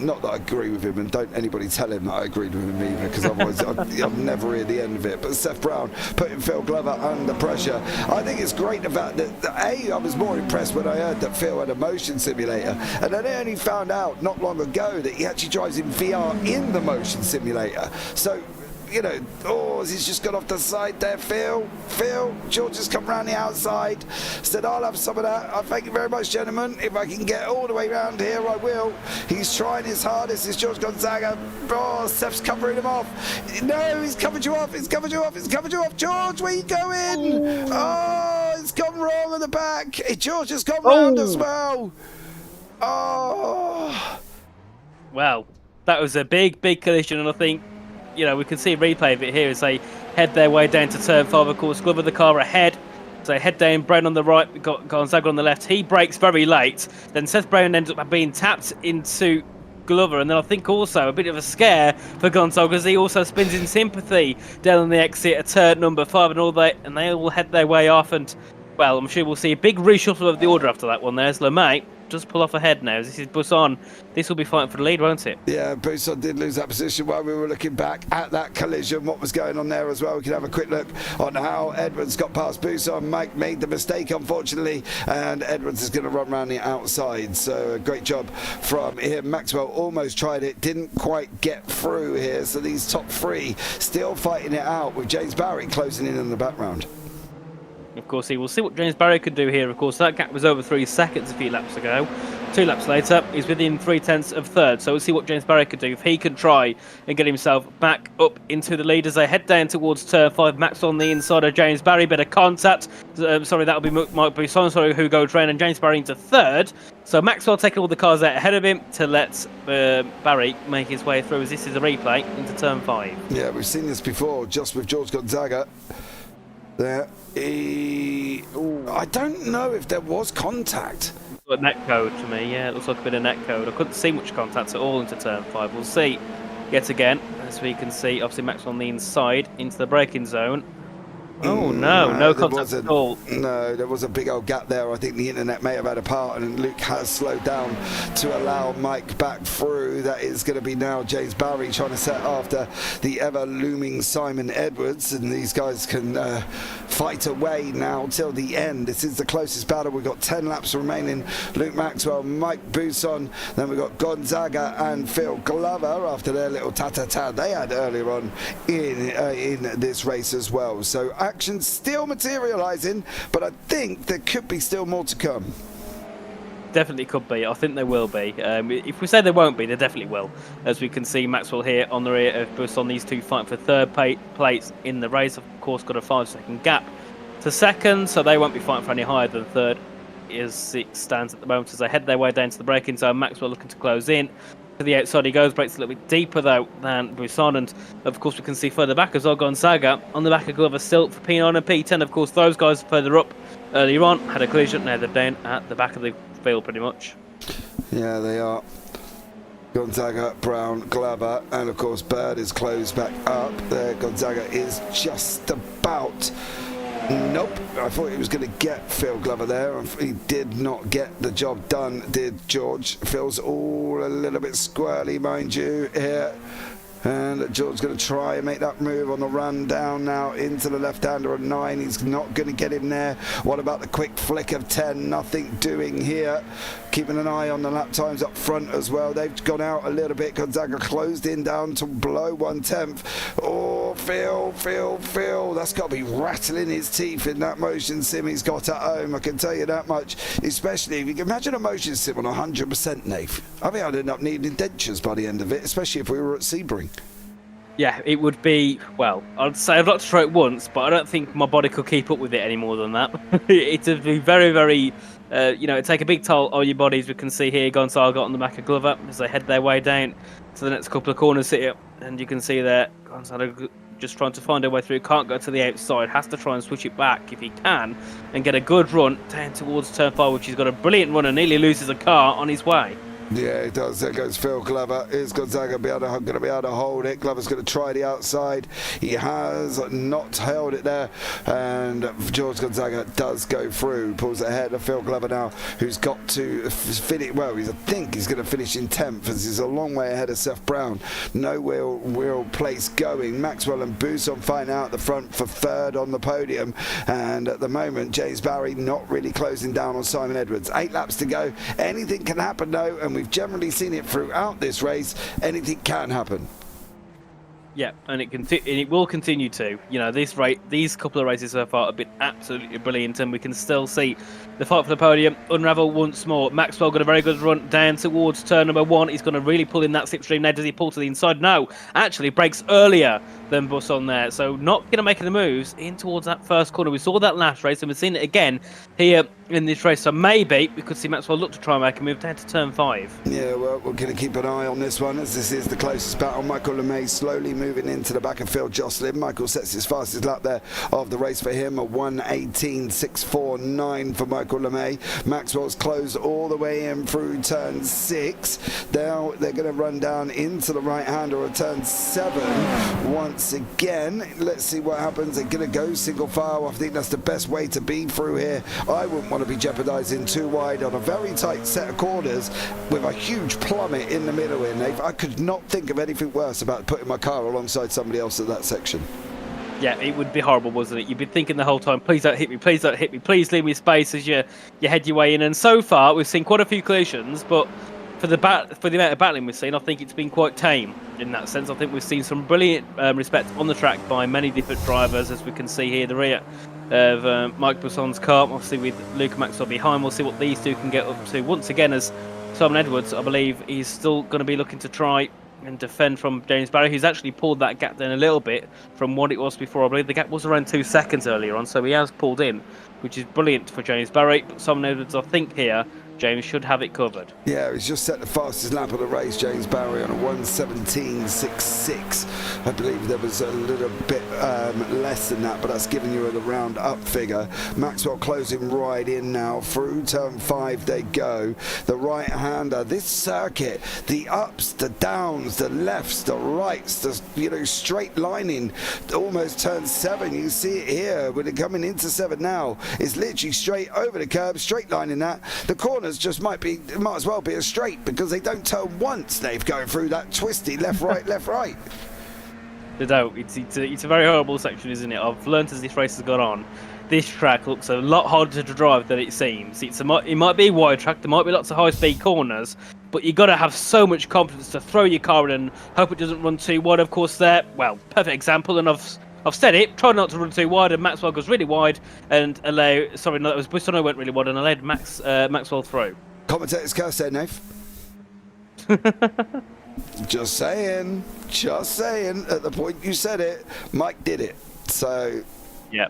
Not that I agree with him, and don't anybody tell him that I agreed with him either, because otherwise I'll never hear the end of it. But Seth Brown putting Phil Glover under pressure. I think it's great the fact that I was more impressed when I heard that Phil had a motion simulator, and then I only found out not long ago that he actually drives in VR in the motion simulator. So he's just got off the side there, Phil. George has come round the outside, said, I'll have some of that. Thank you very much, gentlemen. If I can get all the way round here, I will. He's trying his hardest. It's George Gonzaga. Oh, Seth's covering him off. No, he's covered you off. He's covered you off. George, where you going? Oh, it's gone wrong at the back. George has gone round as well. Oh. Well, that was a big collision, and I think we can see a replay of it here as they head their way down to turn 5. Of course, Glover the car ahead. So they head down, Brown on the right, we've got Gonzaga on the left. He brakes very late. Then Seth Brown ends up being tapped into Glover, and then I think also a bit of a scare for Gonzaga as he also spins in sympathy down on the exit at turn number 5, and they all head their way off. And well, I'm sure we'll see a big reshuffle of the order after that one. There's LeMay just pull off ahead now. This is Busson. This will be fighting for the lead, won't it? Yeah, Busson did lose that position while we were looking back at that collision. What was going on there as well? We can have a quick look on how Edwards got past Busson. Mike made the mistake, unfortunately, and Edwards is going to run around the outside. So a great job from him. Maxwell almost tried it, didn't quite get through here. So these top 3 still fighting it out with James Barry closing in the background. Of course, he will see what James Barry could do here. Of course, that gap was over 3 seconds a few laps ago. 2 laps later, he's within 3/10 of third. So we'll see what James Barry could do if he can try and get himself back up into the lead as they head down towards turn 5. Max on the inside of James Barry, bit of contact. Sorry, that'll be Mike Busson, Hugo Train, and James Barry into third. So Maxwell taking all the cars out ahead of him to let Barry make his way through, as this is a replay into turn 5. Yeah, we've seen this before, just with George Gonzaga. There I don't know if there was contact. A net code to me, yeah, it looks like a bit of net code. I couldn't see much contact at all into turn 5. We'll see yet again, as we can see, obviously Max on the inside into the braking zone. Oh no contact at all. No, there was a big old gap there. I think the internet may have had a part, and Luke has slowed down to allow Mike back through. That is going to be now James Barry trying to set after the ever-looming Simon Edwards, and these guys can fight away now till the end. This is the closest battle. We've got 10 laps remaining. Luke Maxwell, Mike Buson, then we've got Gonzaga and Phil Glover after their little ta-ta-ta they had earlier on in this race as well. So action still materialising, but I think there could be still more to come. Definitely could be. I think there will be. If we say there won't be, there definitely will. As we can see, Maxwell here on the rear of Buson. These two fighting for third place in the race. Of course, got a 5-second gap to second, so they won't be fighting for any higher than third as it stands at the moment as they head their way down to the braking zone. Maxwell looking to close in. To the outside he goes, breaks a little bit deeper though than Buson, and of course we can see further back as well Gonzaga on the back of Glover still for P9 and P10. Of course those guys further up earlier on had a collision, now they're down at the back of the field pretty much. Yeah, they are. Gonzaga, Brown, Glover, and of course Bird is closed back up there. Gonzaga is just about... Nope, I thought he was going to get Phil Glover there. He did not get the job done, did George. Phil's all a little bit squirrely, mind you, here. And George's going to try and make that move on the run down now into the left-hander of 9. He's not going to get him there. What about the quick flick of 10? Nothing doing here. Keeping an eye on the lap times up front as well. They've gone out a little bit. Gonzaga closed in down to below 1/10. Oh, Phil. That's got to be rattling his teeth in that motion sim he's got at home. I can tell you that much. Especially if you can imagine a motion sim on 100%, Nate. I think I'd end up needing dentures by the end of it, especially if we were at Sebring. Yeah, it would be, well, I'd say I'd like to try it once, but I don't think my body could keep up with it any more than that. It'd be very, very, it'd take a big toll on your body, as we can see here. Gonzaga on the back of Glover as they head their way down to the next couple of corners here. And you can see there, Gonzaga just trying to find a way through, can't go to the outside, has to try and switch it back if he can, and get a good run down towards turn 5, which he's got a brilliant run and nearly loses a car on his way. Yeah, he does. There goes Phil Glover. Is Gonzaga going to be able to hold it? Glover's going to try the outside. He has not held it there. And George Gonzaga does go through. Pulls ahead of Phil Glover now, who's got to finish. Well, I think he's going to finish in 10th, as he's a long way ahead of Seth Brown. No real place going. Maxwell and Buson fighting out the front for third on the podium. And at the moment, James Barry not really closing down on Simon Edwards. 8 laps to go. Anything can happen, though. And we've generally seen it throughout this race. Anything can happen. Yeah, and it will continue to. You know, these couple of races so far have been absolutely brilliant, and we can still see the fight for the podium unravel once more. Maxwell got a very good run down towards turn number 1. He's going to really pull in that slipstream now. Does he pull to the inside? No, actually breaks earlier than Buson there, so not going to make the moves in towards that first corner. We saw that last race, and we've seen it again here in this race, so maybe we could see Maxwell look to try and make a move down to turn 5. Yeah, well, we're going to keep an eye on this one, as this is the closest battle. Michael LeMay slowly moving into the back of Phil Jocelyn. Michael sets his fastest lap there of the race for him, a 1:18.649 for Michael LeMay. Maxwell's closed all the way in through turn 6. Now they're going to run down into the right-hander of turn 7 once again. Let's see what happens. They're going to go single file. I think that's the best way to be through here. I wouldn't want to be jeopardising too wide on a very tight set of corners with a huge plummet in the middle here, Nate. I could not think of anything worse about putting my car alongside somebody else at that section. Yeah, it would be horrible, wasn't it? You'd be thinking the whole time, please don't hit me, please don't hit me, please leave me space as you head your way in. And so far, we've seen quite a few collisions, but for the amount of battling we've seen, I think it's been quite tame in that sense. I think we've seen some brilliant respect on the track by many different drivers, as we can see here, the rear of Mike Buson's car, obviously with Luke Maxwell behind. We'll see what these two can get up to. Once again, as Simon Edwards, I believe, he's still going to be looking to try and defend from James Barry, who's actually pulled that gap down a little bit from what it was before. I believe the gap was around 2 seconds earlier on, so he has pulled in, which is brilliant for James Barry. But Simon Edwards, I think here, James should have it covered. Yeah, he's just set the fastest lap of the race, James Barry, on a 1:17.66. I believe there was a little bit less than that, but that's giving you a round up figure. Maxwell closing right in now. Through turn 5 they go. The right-hander, this circuit, the ups, the downs, the lefts, the rights, the straight lining, almost turn 7. You see it here, when they're coming into 7 now. It's literally straight over the curb, straight lining that. The corners just might as well be a straight because they don't turn once. They've going through that twisty left right left right. They don't. It's a very horrible section, isn't it? I've learned as this race has gone on, this track looks a lot harder to drive than it seems. It might be a wide track, there might be lots of high speed corners, but you got to have so much confidence to throw your car in and hope it doesn't run too wide. Of course, there, well, perfect example, and I've said it, try not to run too wide, and Maxwell goes really wide, and that was Bussano went really wide and allowed Maxwell through. Commentators curse there, Nave. Just saying. At the point you said it, Mike did it. So, yeah.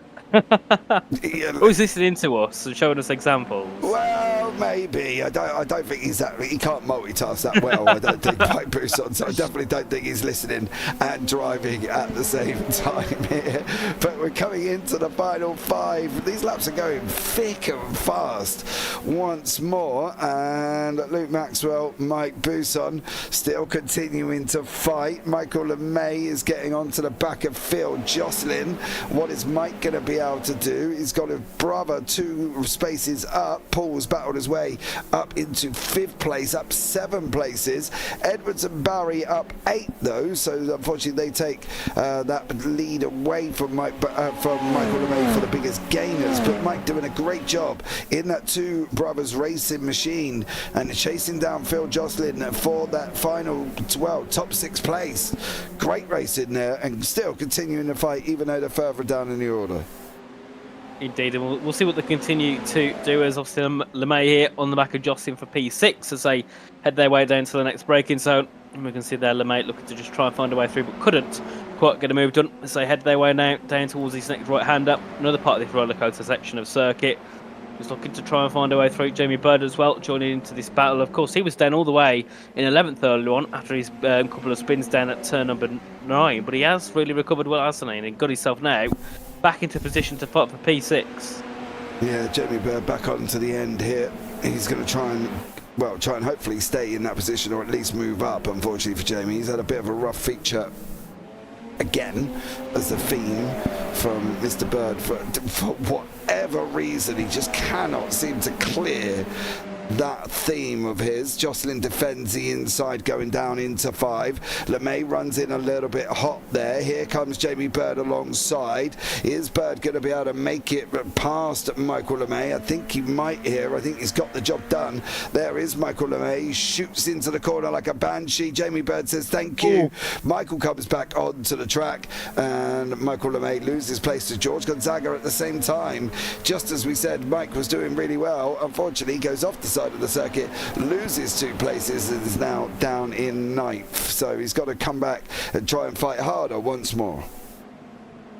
yeah. Who's listening to us and showing us examples? Well, maybe. I don't think he can't multitask that well. I don't think Mike Buson, so I definitely don't think he's listening and driving at the same time here. But we're coming into the final 5. These laps are going thick and fast once more, and Luke Maxwell, Mike Buson still continuing to fight. Michael LeMay is getting onto the back of Phil Jocelyn. What is Mike going to be able to do? He's got a brother 2 spaces up. Paul's battled his way up into 5th place, up 7 places. Edwards and Barry up 8 though, so unfortunately they take that lead away from Michael LeMay for the biggest gainers. But Mike doing a great job in that 2 brothers racing machine and chasing down Phil Jocelyn for that final top 6 place. Great race in there, and still continuing the fight even though they're further down in the order. Indeed, and we'll see what they continue to do, as obviously LeMay here on the back of Jocelyn for P6 as they head their way down to the next braking zone. And we can see there LeMay looking to just try and find a way through, but couldn't quite get a move done as they head their way now down towards this next right-hander, another part of this roller coaster section of circuit. Just looking to try and find a way through. Jamie Bird as well joining into this battle. Of course, he was down all the way in 11th early on after his couple of spins down at turn number 9, but he has really recovered well, hasn't he? And got himself now back into position to fight for P6. Yeah, Jamie Bird back on to the end here. He's going to try and hopefully stay in that position, or at least move up. Unfortunately for Jamie, he's had a bit of a rough feature again as the theme from Mr. Bird for whatever reason. He just cannot seem to clear that theme of his. Jocelyn defends the inside going down into 5. LeMay runs in a little bit hot there. Here comes Jamie Bird alongside. Is Bird going to be able to make it past Michael LeMay? I think he might here. I think he's got the job done. There is Michael LeMay. He shoots into the corner like a banshee. Jamie Bird says thank you. Ooh. Michael comes back onto the track, and Michael LeMay loses place to George Gonzaga at the same time. Just as we said, Mike was doing really well. Unfortunately, he goes off the side of the circuit, loses 2 places, and is now down in 9th. So he's got to come back and try and fight harder once more.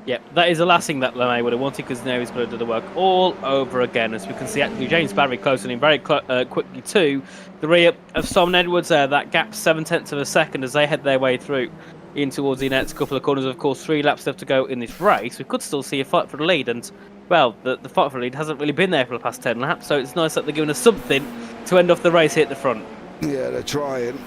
Yep, that is the last thing that LeMay would have wanted, because now he's got to do the work all over again. As we can see, actually, James Barry closing in very quickly to the rear of Simon Edwards there. That gap 7/10 of a second as they head their way through in towards the next couple of corners. Of course, 3 laps left to go in this race. We could still see a fight for the lead, and well, the fight for the lead hasn't really been there for the past 10 laps, so it's nice that they're giving us something to end off the race here at the front. Yeah, they're trying.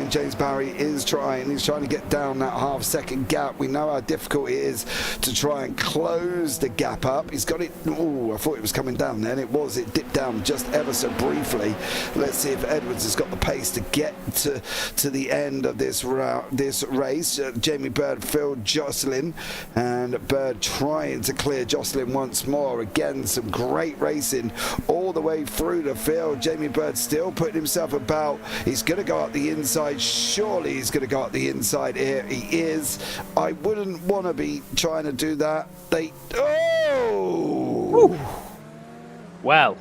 James Barry is trying. He's trying to get down that half-second gap. We know how difficult it is to try and close the gap up. He's got it. Oh, I thought it was coming down then. It was. It dipped down just ever so briefly. Let's see if Edwards has got the pace to get to the end of this race. Jamie Bird, Phil Jocelyn, and Bird trying to clear Jocelyn once more. Again, some great racing all the way through the field. Jamie Bird still putting himself about. He's going to go up the inside. Surely he's going to go up the inside here. He is. I wouldn't want to be trying to do that. Oh! Well,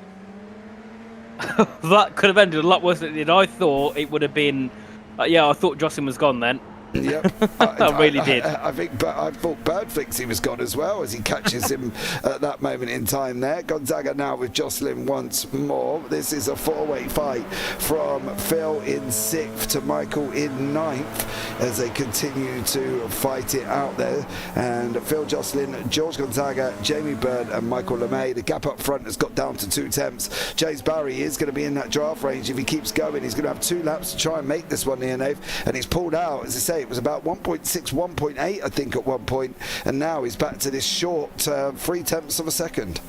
that could have ended a lot worse than it did. I thought it would have been. I thought Jocelyn was gone then. Yep, I really did. I thought Bird thinks he was gone as well as he catches him at that moment in time there. Gonzaga now with Jocelyn once more. This is a four-way fight from Phil in 6th to Michael in 9th as they continue to fight it out there. And Phil Jocelyn, George Gonzaga, Jamie Bird and Michael LeMay. The gap up front has got down to 2 tenths. James Barry is going to be in that draft range. If he keeps going, he's going to have 2 laps to try and make this one near Nave. And he's pulled out, as I say, it was about 1.6, 1.8 I think at one point, and now he's back to this short 3 tenths of a second.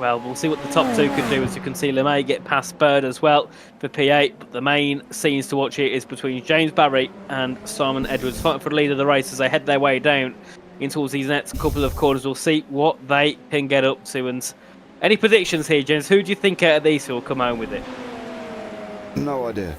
Well, we'll see what the top 2 can do. As you can see, LeMay get past Bird as well for P8, but the main scenes to watch here is between James Barry and Simon Edwards fighting for the lead of the race as they head their way down in towards these next couple of corners. We'll see what they can get up to. And any predictions here, James? Who do you think out of these who will come home with it? No idea.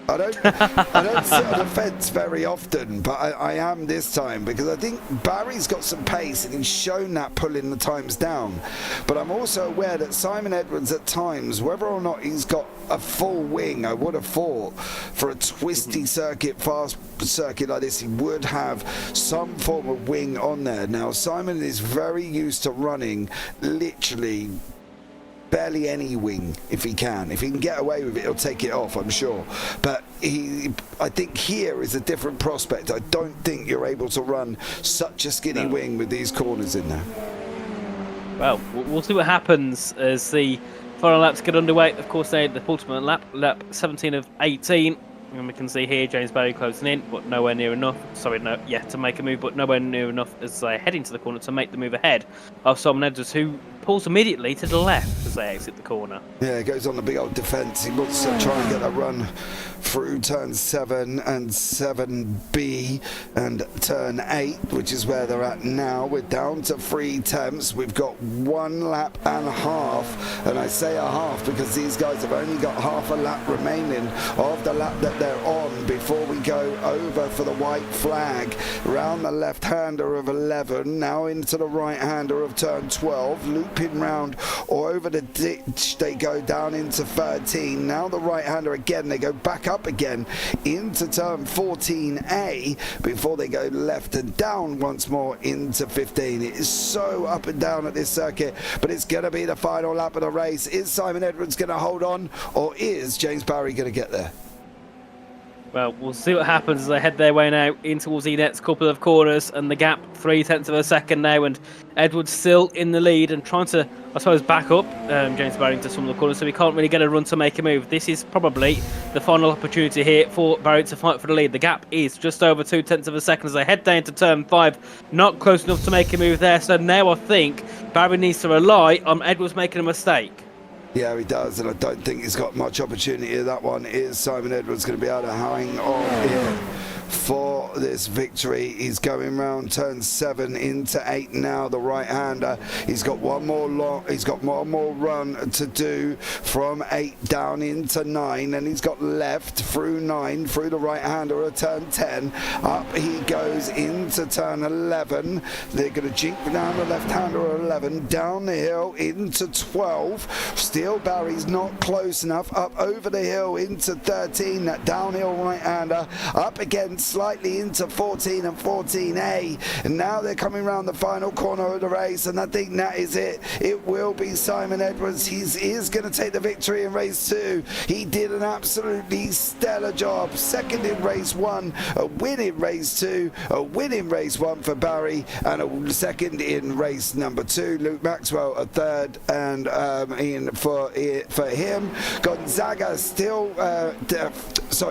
I don't sit on the fence very often, but I am this time because I think Barry's got some pace and he's shown that pulling the times down. But I'm also aware that Simon Edwards at times, whether or not he's got a full wing, I would have thought for a twisty circuit, fast circuit like this, he would have some form of wing on there. Now, Simon is very used to running literally barely any wing if he can. If he can get away with it, he'll take it off, I'm sure. But I think here is a different prospect. I don't think you're able to run such a skinny wing with these corners in there. Well, we'll see what happens as the final laps get underway. Of course, the penultimate lap 17 of 18. And we can see here James Barry closing in, but nowhere near enough. Sorry, to make a move, but nowhere near enough as they head into the corner to make the move ahead of Simon Edwards, who pulls immediately to the left as they exit the corner. Yeah, it goes on the big old defence. He wants to try and get a run through turn 7 and 7B and turn 8, which is where they're at now. We're down to 3 tenths. We've got 1 lap and a half, and I say a half because these guys have only got half a lap remaining of the lap that they're on before we go over for the white flag. Round the left-hander of 11, now into the right-hander of turn 12, looping round or over the ditch, they go down into 13. Now the right-hander again, they go back up again into turn 14A before they go left and down once more into 15. It is so up and down at this circuit, but it's going to be the final lap of the race. Is Simon Edwards going to hold on, or is James Barry going to get there? Well, we'll see what happens as they head their way now in towards the next couple of corners, and the gap 3 tenths of a second now, and Edwards still in the lead and trying to, I suppose, back up James Barry into some of the corners, so he can't really get a run to make a move. This is probably the final opportunity here for Barry to fight for the lead. The gap is just over 2 tenths of a second as they head down to turn 5, not close enough to make a move there, so now I think Barry needs to rely on Edwards making a mistake. Yeah, he does, and I don't think he's got much opportunity. That one is Simon Edwards going to be able to hang on here for this victory. He's going round turn 7 into 8 now, the right-hander. He's got one more run to do from 8 down into 9, and he's got left through 9 through the right-hander of turn 10. Up he goes into turn 11. They're going to jink down the left-hander of 11, down the hill into 12. Still Barry's not close enough. Up over the hill into 13, that downhill right-hander. Up again slightly into 14 and 14A, and now they're coming around the final corner of the race, and I think that is it. It will be Simon Edwards. He is going to take the victory in race 2. He did an absolutely stellar job. Second in race 1, a win in race 2, a win in race 1 for Barry, and a second in race number 2. Luke Maxwell a third, and for him, Gonzaga still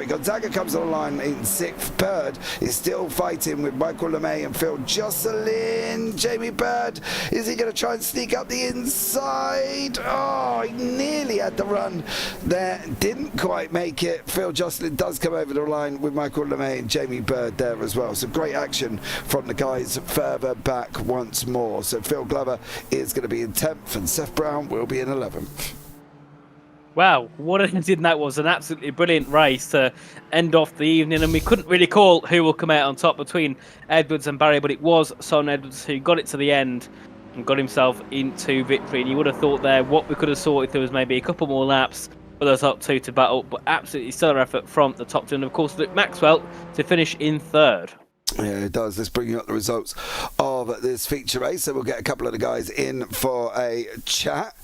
Gonzaga comes on the line in 6th. Bird is still fighting with Michael LeMay and Phil Jocelyn. Jamie Bird, is he going to try and sneak up the inside? Oh, he nearly had the run there, didn't quite make it. Phil Jocelyn does come over the line with Michael LeMay and Jamie Bird there as well. So great action from the guys further back once more. So Phil Glover is going to be in 10th and Seth Brown will be in 11th. Wow, what an ending that was. An absolutely brilliant race to end off the evening, and we couldn't really call who will come out on top between Edwards and Barry, but it was Simon Edwards who got it to the end and got himself into victory. And you would have thought there what we could have saw if there was maybe a couple more laps for those top two to battle. But absolutely stellar effort from the top two. And of course, Luke Maxwell to finish in third. Yeah, it does. Let's bring you up the results of this feature race. So we'll get a couple of the guys in for a chat.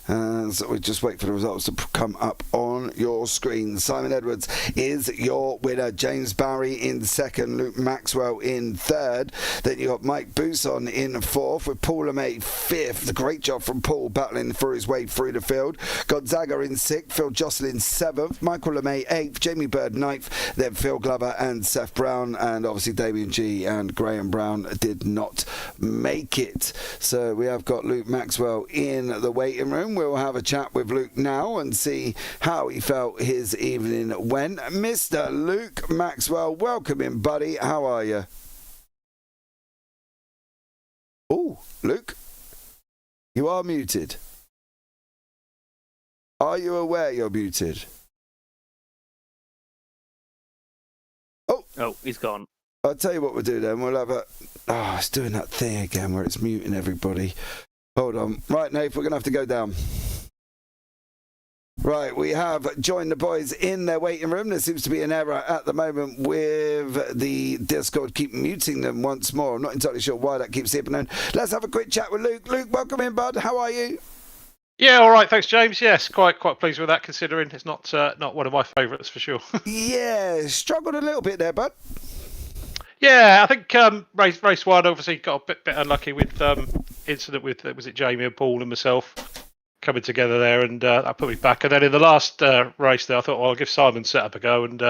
So we just wait for the results to come up on your screen. Simon Edwards is your winner. James Barry in second. Luke Maxwell in third. Then you got Mike Bousson in fourth, with Paul LeMay fifth. Great job from Paul, battling for his way through the field. Gonzaga in sixth. Phil Jocelyn seventh. Michael LeMay eighth. Jamie Bird ninth. Then Phil Glover and Seth Brown. And obviously Damien G and Graham Brown did not make it. So we have got Luke Maxwell in the waiting room. We'll have a chat with Luke now and see how he felt his evening went. Mr. Luke Maxwell, welcome in, buddy. How are you? Oh, Luke, you are muted. Are you aware you're muted? Oh, he's gone. I'll tell you what we'll do then. We'll have a... Oh, it's doing that thing again where it's muting everybody. Hold on. Right, Nate, we're going to have to go down. Right, we have joined the boys in their waiting room. There seems to be an error at the moment with the Discord. Keep muting them once more. I'm not entirely sure why that keeps happening. Let's have a quick chat with Luke. Luke, welcome in, bud. How are you? Yeah, all right, thanks, James. Yes, quite pleased with that, considering it's not one of my favourites for sure. Yeah, struggled a little bit there, bud. Yeah, I think race one obviously got a bit unlucky with incident with was it Jamie and Paul and myself coming together there, and that put me back. And then in the last race there, I thought, well, I'll give Simon's setup a go, and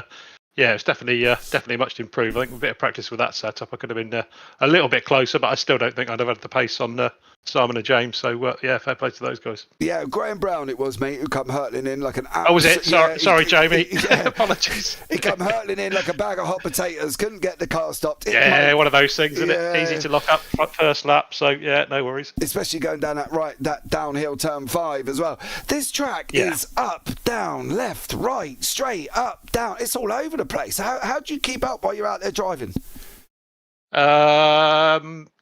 yeah, it's definitely much improved. I think with a bit of practice with that setup, I could have been a little bit closer, but I still don't think I'd have had the pace on Simon and James. So yeah, fair play to those guys. Yeah, Graham Brown it was, mate, who come hurtling in like an... Oh, was it? Sorry, Jamie. Yeah. Apologies. He come hurtling in like a bag of hot potatoes. Couldn't get the car stopped. One of those things, isn't it? Easy to lock up first lap. So yeah, no worries. Especially going down that downhill turn 5 as well. This track is up, down, left, right, straight, up, down. It's all over the place. How do you keep up while you're out there driving?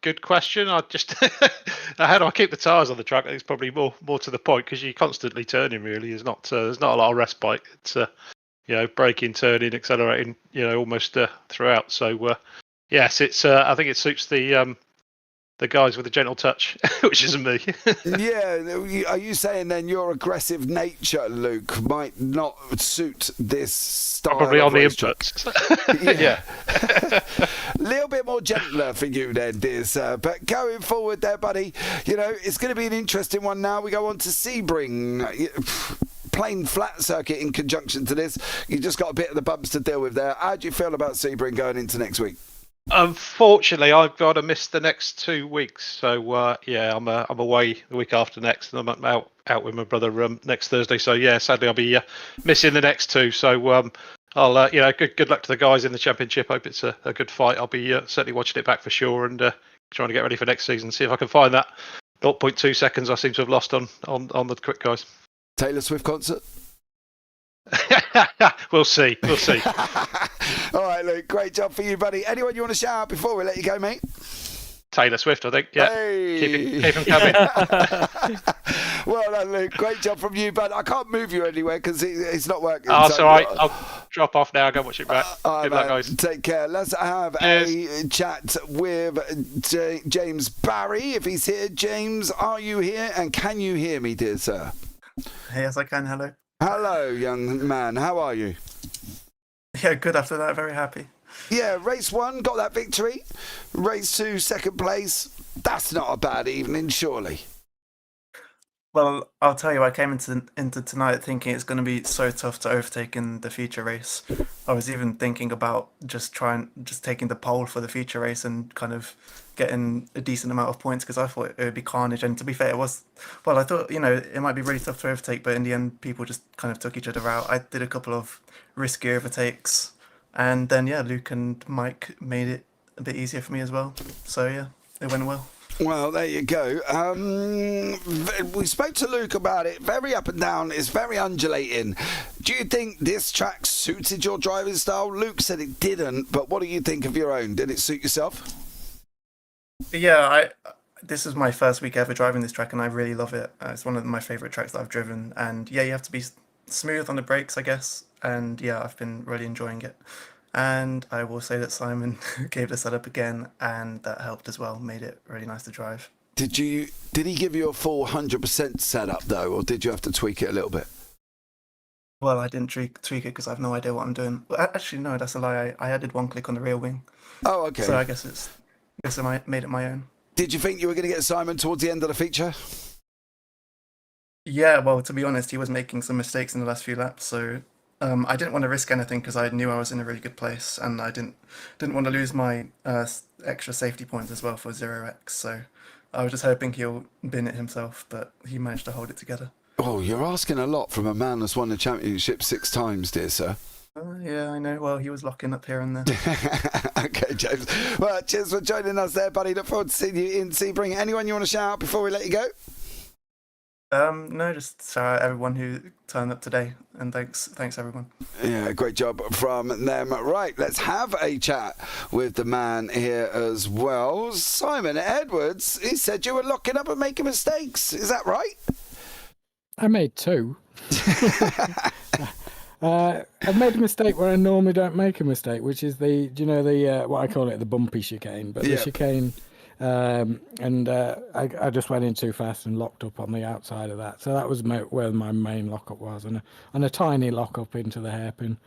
Good question. I just how do I keep the tyres on the track? It's probably more to the point, because you're constantly turning. Really, there's not a lot of respite. It's braking, turning, accelerating. Almost throughout. So yes, it's I think it suits the guys with a gentle touch, which isn't me. Yeah, are you saying then your aggressive nature, Luke, might not suit this style? Probably of on the inputs. Yeah. A little bit more gentler for you then, dear sir. But going forward there, buddy, it's going to be an interesting one now. We go on to Sebring. Plain flat circuit in conjunction to this. You just got a bit of the bumps to deal with there. How do you feel about Sebring going into next week? Unfortunately, I've got to miss the next 2 weeks. So yeah, I'm away the week after next, and I'm out with my brother next Thursday. So yeah, sadly I'll be missing the next 2. So I'll good luck to the guys in the championship. Hope it's a good fight. I'll be certainly watching it back for sure, and trying to get ready for next season. See if I can find that 0.2 seconds I seem to have lost on the quick guys. Taylor Swift concert? We'll see. All right, Luke, great job for you, buddy. Anyone you want to shout out before we let you go, mate? Taylor Swift, I think. Yeah, hey. keep him coming. Well done, Luke. Great job from you, bud. I can't move you anywhere because it's not working. Oh, it's all right. I'll drop off now. Go watch it back. Good luck, guys. Take care. Let's have a chat with James Barry, if he's here. James, are you here? And can you hear me, dear sir? Yes, I can. Hello. Hello, young man. How are you? Yeah, good after that. Very happy. Yeah, race 1, got that victory. Race 2, second place. That's not a bad evening, surely. Well, I'll tell you, I came into tonight thinking it's going to be so tough to overtake in the feature race. I was even thinking about just taking the pole for the feature race and kind of getting a decent amount of points, because I thought it would be carnage. And to be fair, it was. Well, I thought it might be really tough to overtake, but in the end, people just kind of took each other out. I did a couple of risky overtakes, and then Luke and Mike made it a bit easier for me as well. So yeah, it went well. Well, there you go. We spoke to Luke about it. Very up and down. It's very undulating. Do you think this track suited your driving style? Luke said it didn't, but what do you think of your own? Did it suit yourself? Yeah, this is my first week ever driving this track, and I really love it. It's one of my favourite tracks that I've driven. And yeah, you have to be smooth on the brakes, I guess. And yeah, I've been really enjoying it. And I will say that Simon gave the setup again, and that helped as well. Made it really nice to drive. Did he give you a full 100% setup though, or did you have to tweak it a little bit? Well, I didn't tweak it because I have no idea what I'm doing. Well, actually, no, that's a lie. I added one click on the rear wing. Oh, okay. So I guess I made it my own. Did you think you were going to get Simon towards the end of the feature? Yeah, well, to be honest, he was making some mistakes in the last few laps, so I didn't want to risk anything because I knew I was in a really good place, and I didn't want to lose my extra safety points as well for 0x. So I was just hoping he'll bin it himself, but he managed to hold it together. Oh, you're asking a lot from a man that's won the championship 6 times, dear sir. Yeah, I know. Well, he was locking up here and there. Okay, James. Well, cheers for joining us there, buddy. Look forward to seeing you in Sebring. Anyone you want to shout out before we let you go? No, just shout out everyone who turned up today, and thanks everyone. Yeah, great job from them. Right, let's have a chat with the man here as well. Simon Edwards, he said you were locking up and making mistakes. Is that right? I made 2. I've made a mistake where I normally don't make a mistake, which is what I call it, the bumpy chicane. But the chicane, I just went in too fast and locked up on the outside of that. So that was where my main lockup was, and a tiny lockup into the hairpin.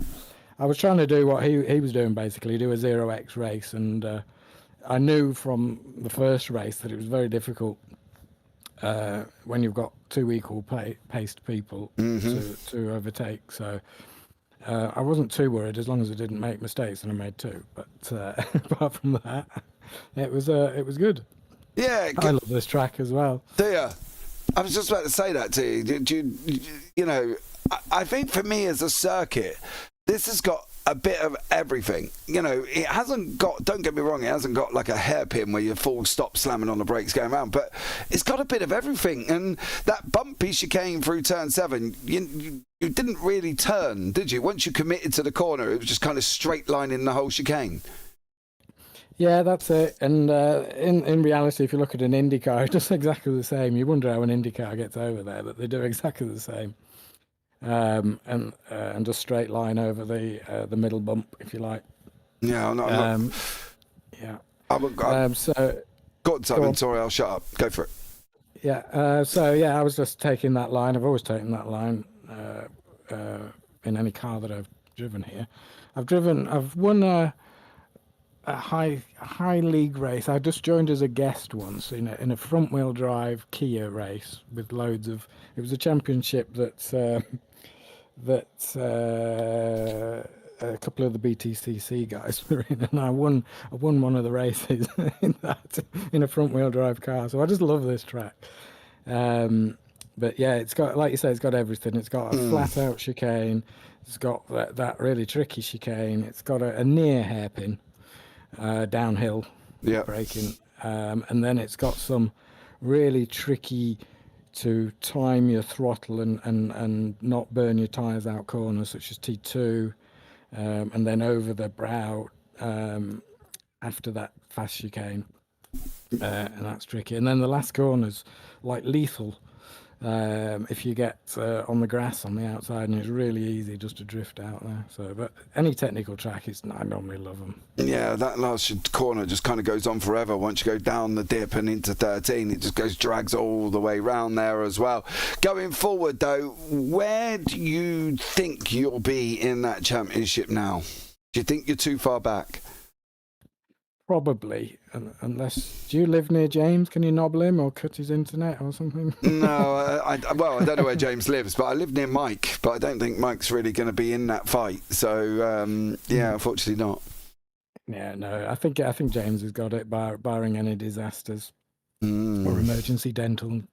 I was trying to do what he was doing, basically, do a 0x race, and I knew from the first race that it was very difficult when you've got 2 equal paced people to overtake. So I wasn't too worried as long as I didn't make mistakes, and I made 2. But apart from that, it was good. Yeah, I love this track as well. Do you? I was just about to say that to you. I think for me as a circuit, this has got a bit of everything. It hasn't got, don't get me wrong, it hasn't got like a hairpin where you're full stop slamming on the brakes going around, but it's got a bit of everything. And that bumpy chicane through turn 7, you didn't really turn, did you? Once you committed to the corner, it was just kind of straight lining the whole chicane. Yeah, that's it. And in reality, if you look at an IndyCar, it does exactly the same. You wonder how an IndyCar gets over there, but they do exactly the same. And just straight line over the middle bump, if you like. Yeah, I'm not. Yeah. So, go on, Simon. Sorry, I'll shut up. Go for it. Yeah. I was just taking that line. I've always taken that line in any car that I've driven here. I've won a high league race. I just joined as a guest once in a front wheel drive Kia race with loads of. It was a championship that a couple of the BTCC guys were in, and I won one of the races in a front wheel drive car. So I just love this track. But yeah, it's got, like you say, it's got everything. It's got a flat out chicane. It's got that really tricky chicane. It's got a near hairpin downhill braking, and then it's got some really tricky to time your throttle and not burn your tyres out corners, such as T2, and then over the brow after that fast chicane, and that's tricky. And then the last corner's like lethal if you get on the grass on the outside, and it's really easy just to drift out there. So, but any technical track, I normally love them. Yeah, that last corner just kind of goes on forever. Once you go down the dip and into 13, it just drags all the way round there as well. Going forward, though, where do you think you'll be in that championship now? Do you think you're too far back? Probably, unless... Do you live near James? Can you nobble him or cut his internet or something? No, I don't know where James lives, but I live near Mike, but I don't think Mike's really going to be in that fight. So, yeah, unfortunately not. Yeah, no, I think James has got it, barring any disasters or emergency dental.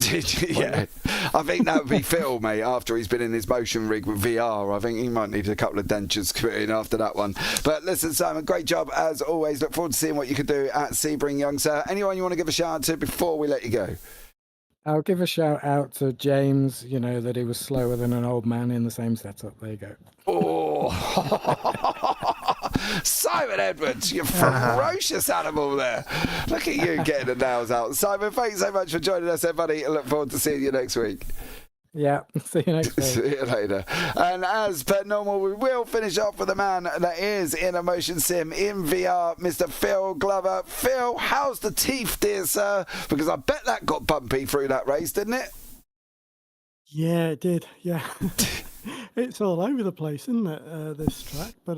Yeah, I think that would be Phil, mate, after he's been in his motion rig with VR. I think he might need a couple of dentures put in after that one. But listen, Simon, great job as always. Look forward to seeing what you can do at Sebring, young sir. Anyone you want to give a shout out to before we let you go? I'll give a shout out to James, that he was slower than an old man in the same setup. There you go. Oh, Simon Edwards, you ferocious animal there. Look at you getting the nails out. Simon, thanks so much for joining us, everybody. I look forward to seeing you next week. Yeah, see you next week. See you later. And as per normal, we will finish off with a man that is in a motion sim in VR, Mr. Phil Glover. Phil, how's the teeth, dear sir? Because I bet that got bumpy through that race, didn't it? Yeah, it did. Yeah. It's all over the place, isn't it, this track? But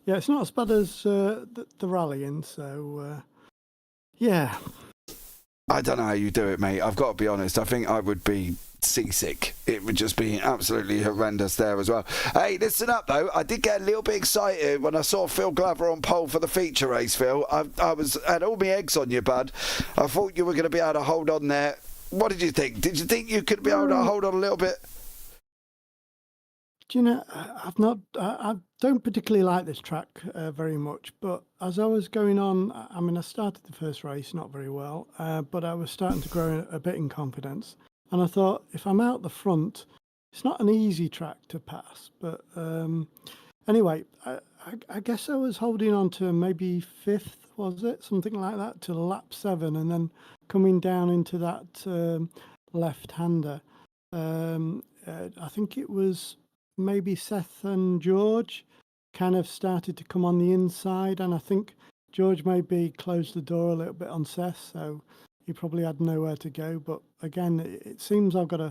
yeah, it's not as bad as the rallying, so yeah. I don't know how you do it, mate. I've got to be honest. I think I would be seasick. It would just be absolutely horrendous there as well. Hey, listen up, though. I did get a little bit excited when I saw Phil Glover on pole for the feature race, Phil. I had all my eggs on you, bud. I thought you were going to be able to hold on there. What did you think? Did you think you could be able to hold on a little bit? Do you know, I don't particularly like this track very much, but as I was going on, I mean, I started the first race not very well, but I was starting to grow a bit in confidence. And I thought, if I'm out the front, it's not an easy track to pass. But anyway, I guess I was holding on to maybe fifth, was it? Something like that, to lap 7, and then coming down into that left-hander. I think it was maybe Seth and George kind of started to come on the inside, and I think George maybe closed the door a little bit on Seth, so he probably had nowhere to go. But again, it seems I've got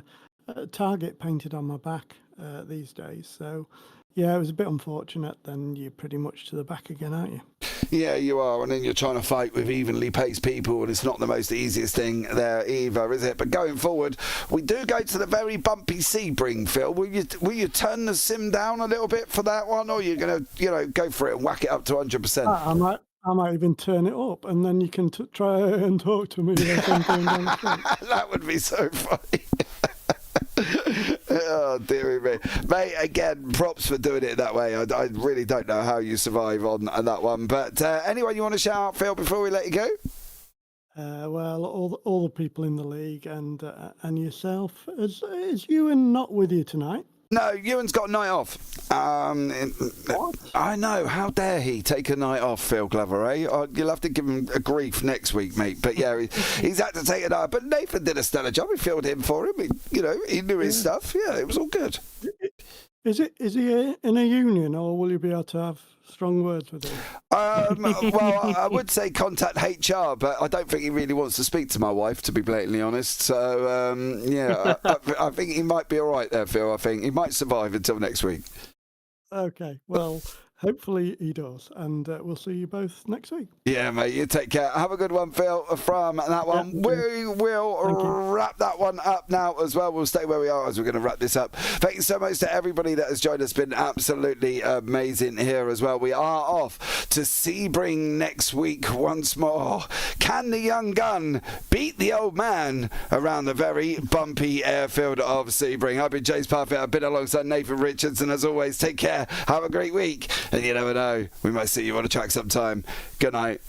a target painted on my back these days. So yeah, it was a bit unfortunate. Then you're pretty much to the back again, aren't you? Yeah, you are, and then you're trying to fight with evenly paced people, and it's not the most easiest thing there either, is it? But going forward, we do go to the very bumpy Sebring, Phil. Will you turn the sim down a little bit for that one, or are you going to go for it and whack it up to 100%? I might even turn it up, and then you can try and talk to me or something. That would be so funny. Oh, dearie me. Mate, again, props for doing it that way. I really don't know how you survive on that one. But anyone you want to shout out, Phil, before we let you go? Well, all the people in the league and yourself. Is Ewan not with you tonight? No, Ewan's got a night off. What? I know. How dare he take a night off, Phil Glover, eh? You'll have to give him a grief next week, mate. But yeah, he's had to take a night. But Nathan did a stellar job. He filled in for him. He knew his stuff. Yeah, it was all good. Is he in a union, or will you be able to have strong words with him? Well, I would say contact HR, but I don't think he really wants to speak to my wife, to be blatantly honest. So, yeah, I think he might be all right there, Phil. I think he might survive until next week. Okay, well, hopefully he does, and we'll see you both next week. Yeah, mate, you take care. Have a good one, Phil, from that one. We will wrap that one up now as well. We'll stay where we are as we're going to wrap this up. Thank you so much to everybody that has joined us. It's been absolutely amazing here as well. We are off to Sebring next week once more. Can the young gun beat the old man around the very bumpy airfield of Sebring? I've been James Parfitt. I've been alongside Nathan Richards, and as always, take care. Have a great week. And you never know, we might see you on a track sometime. Good night.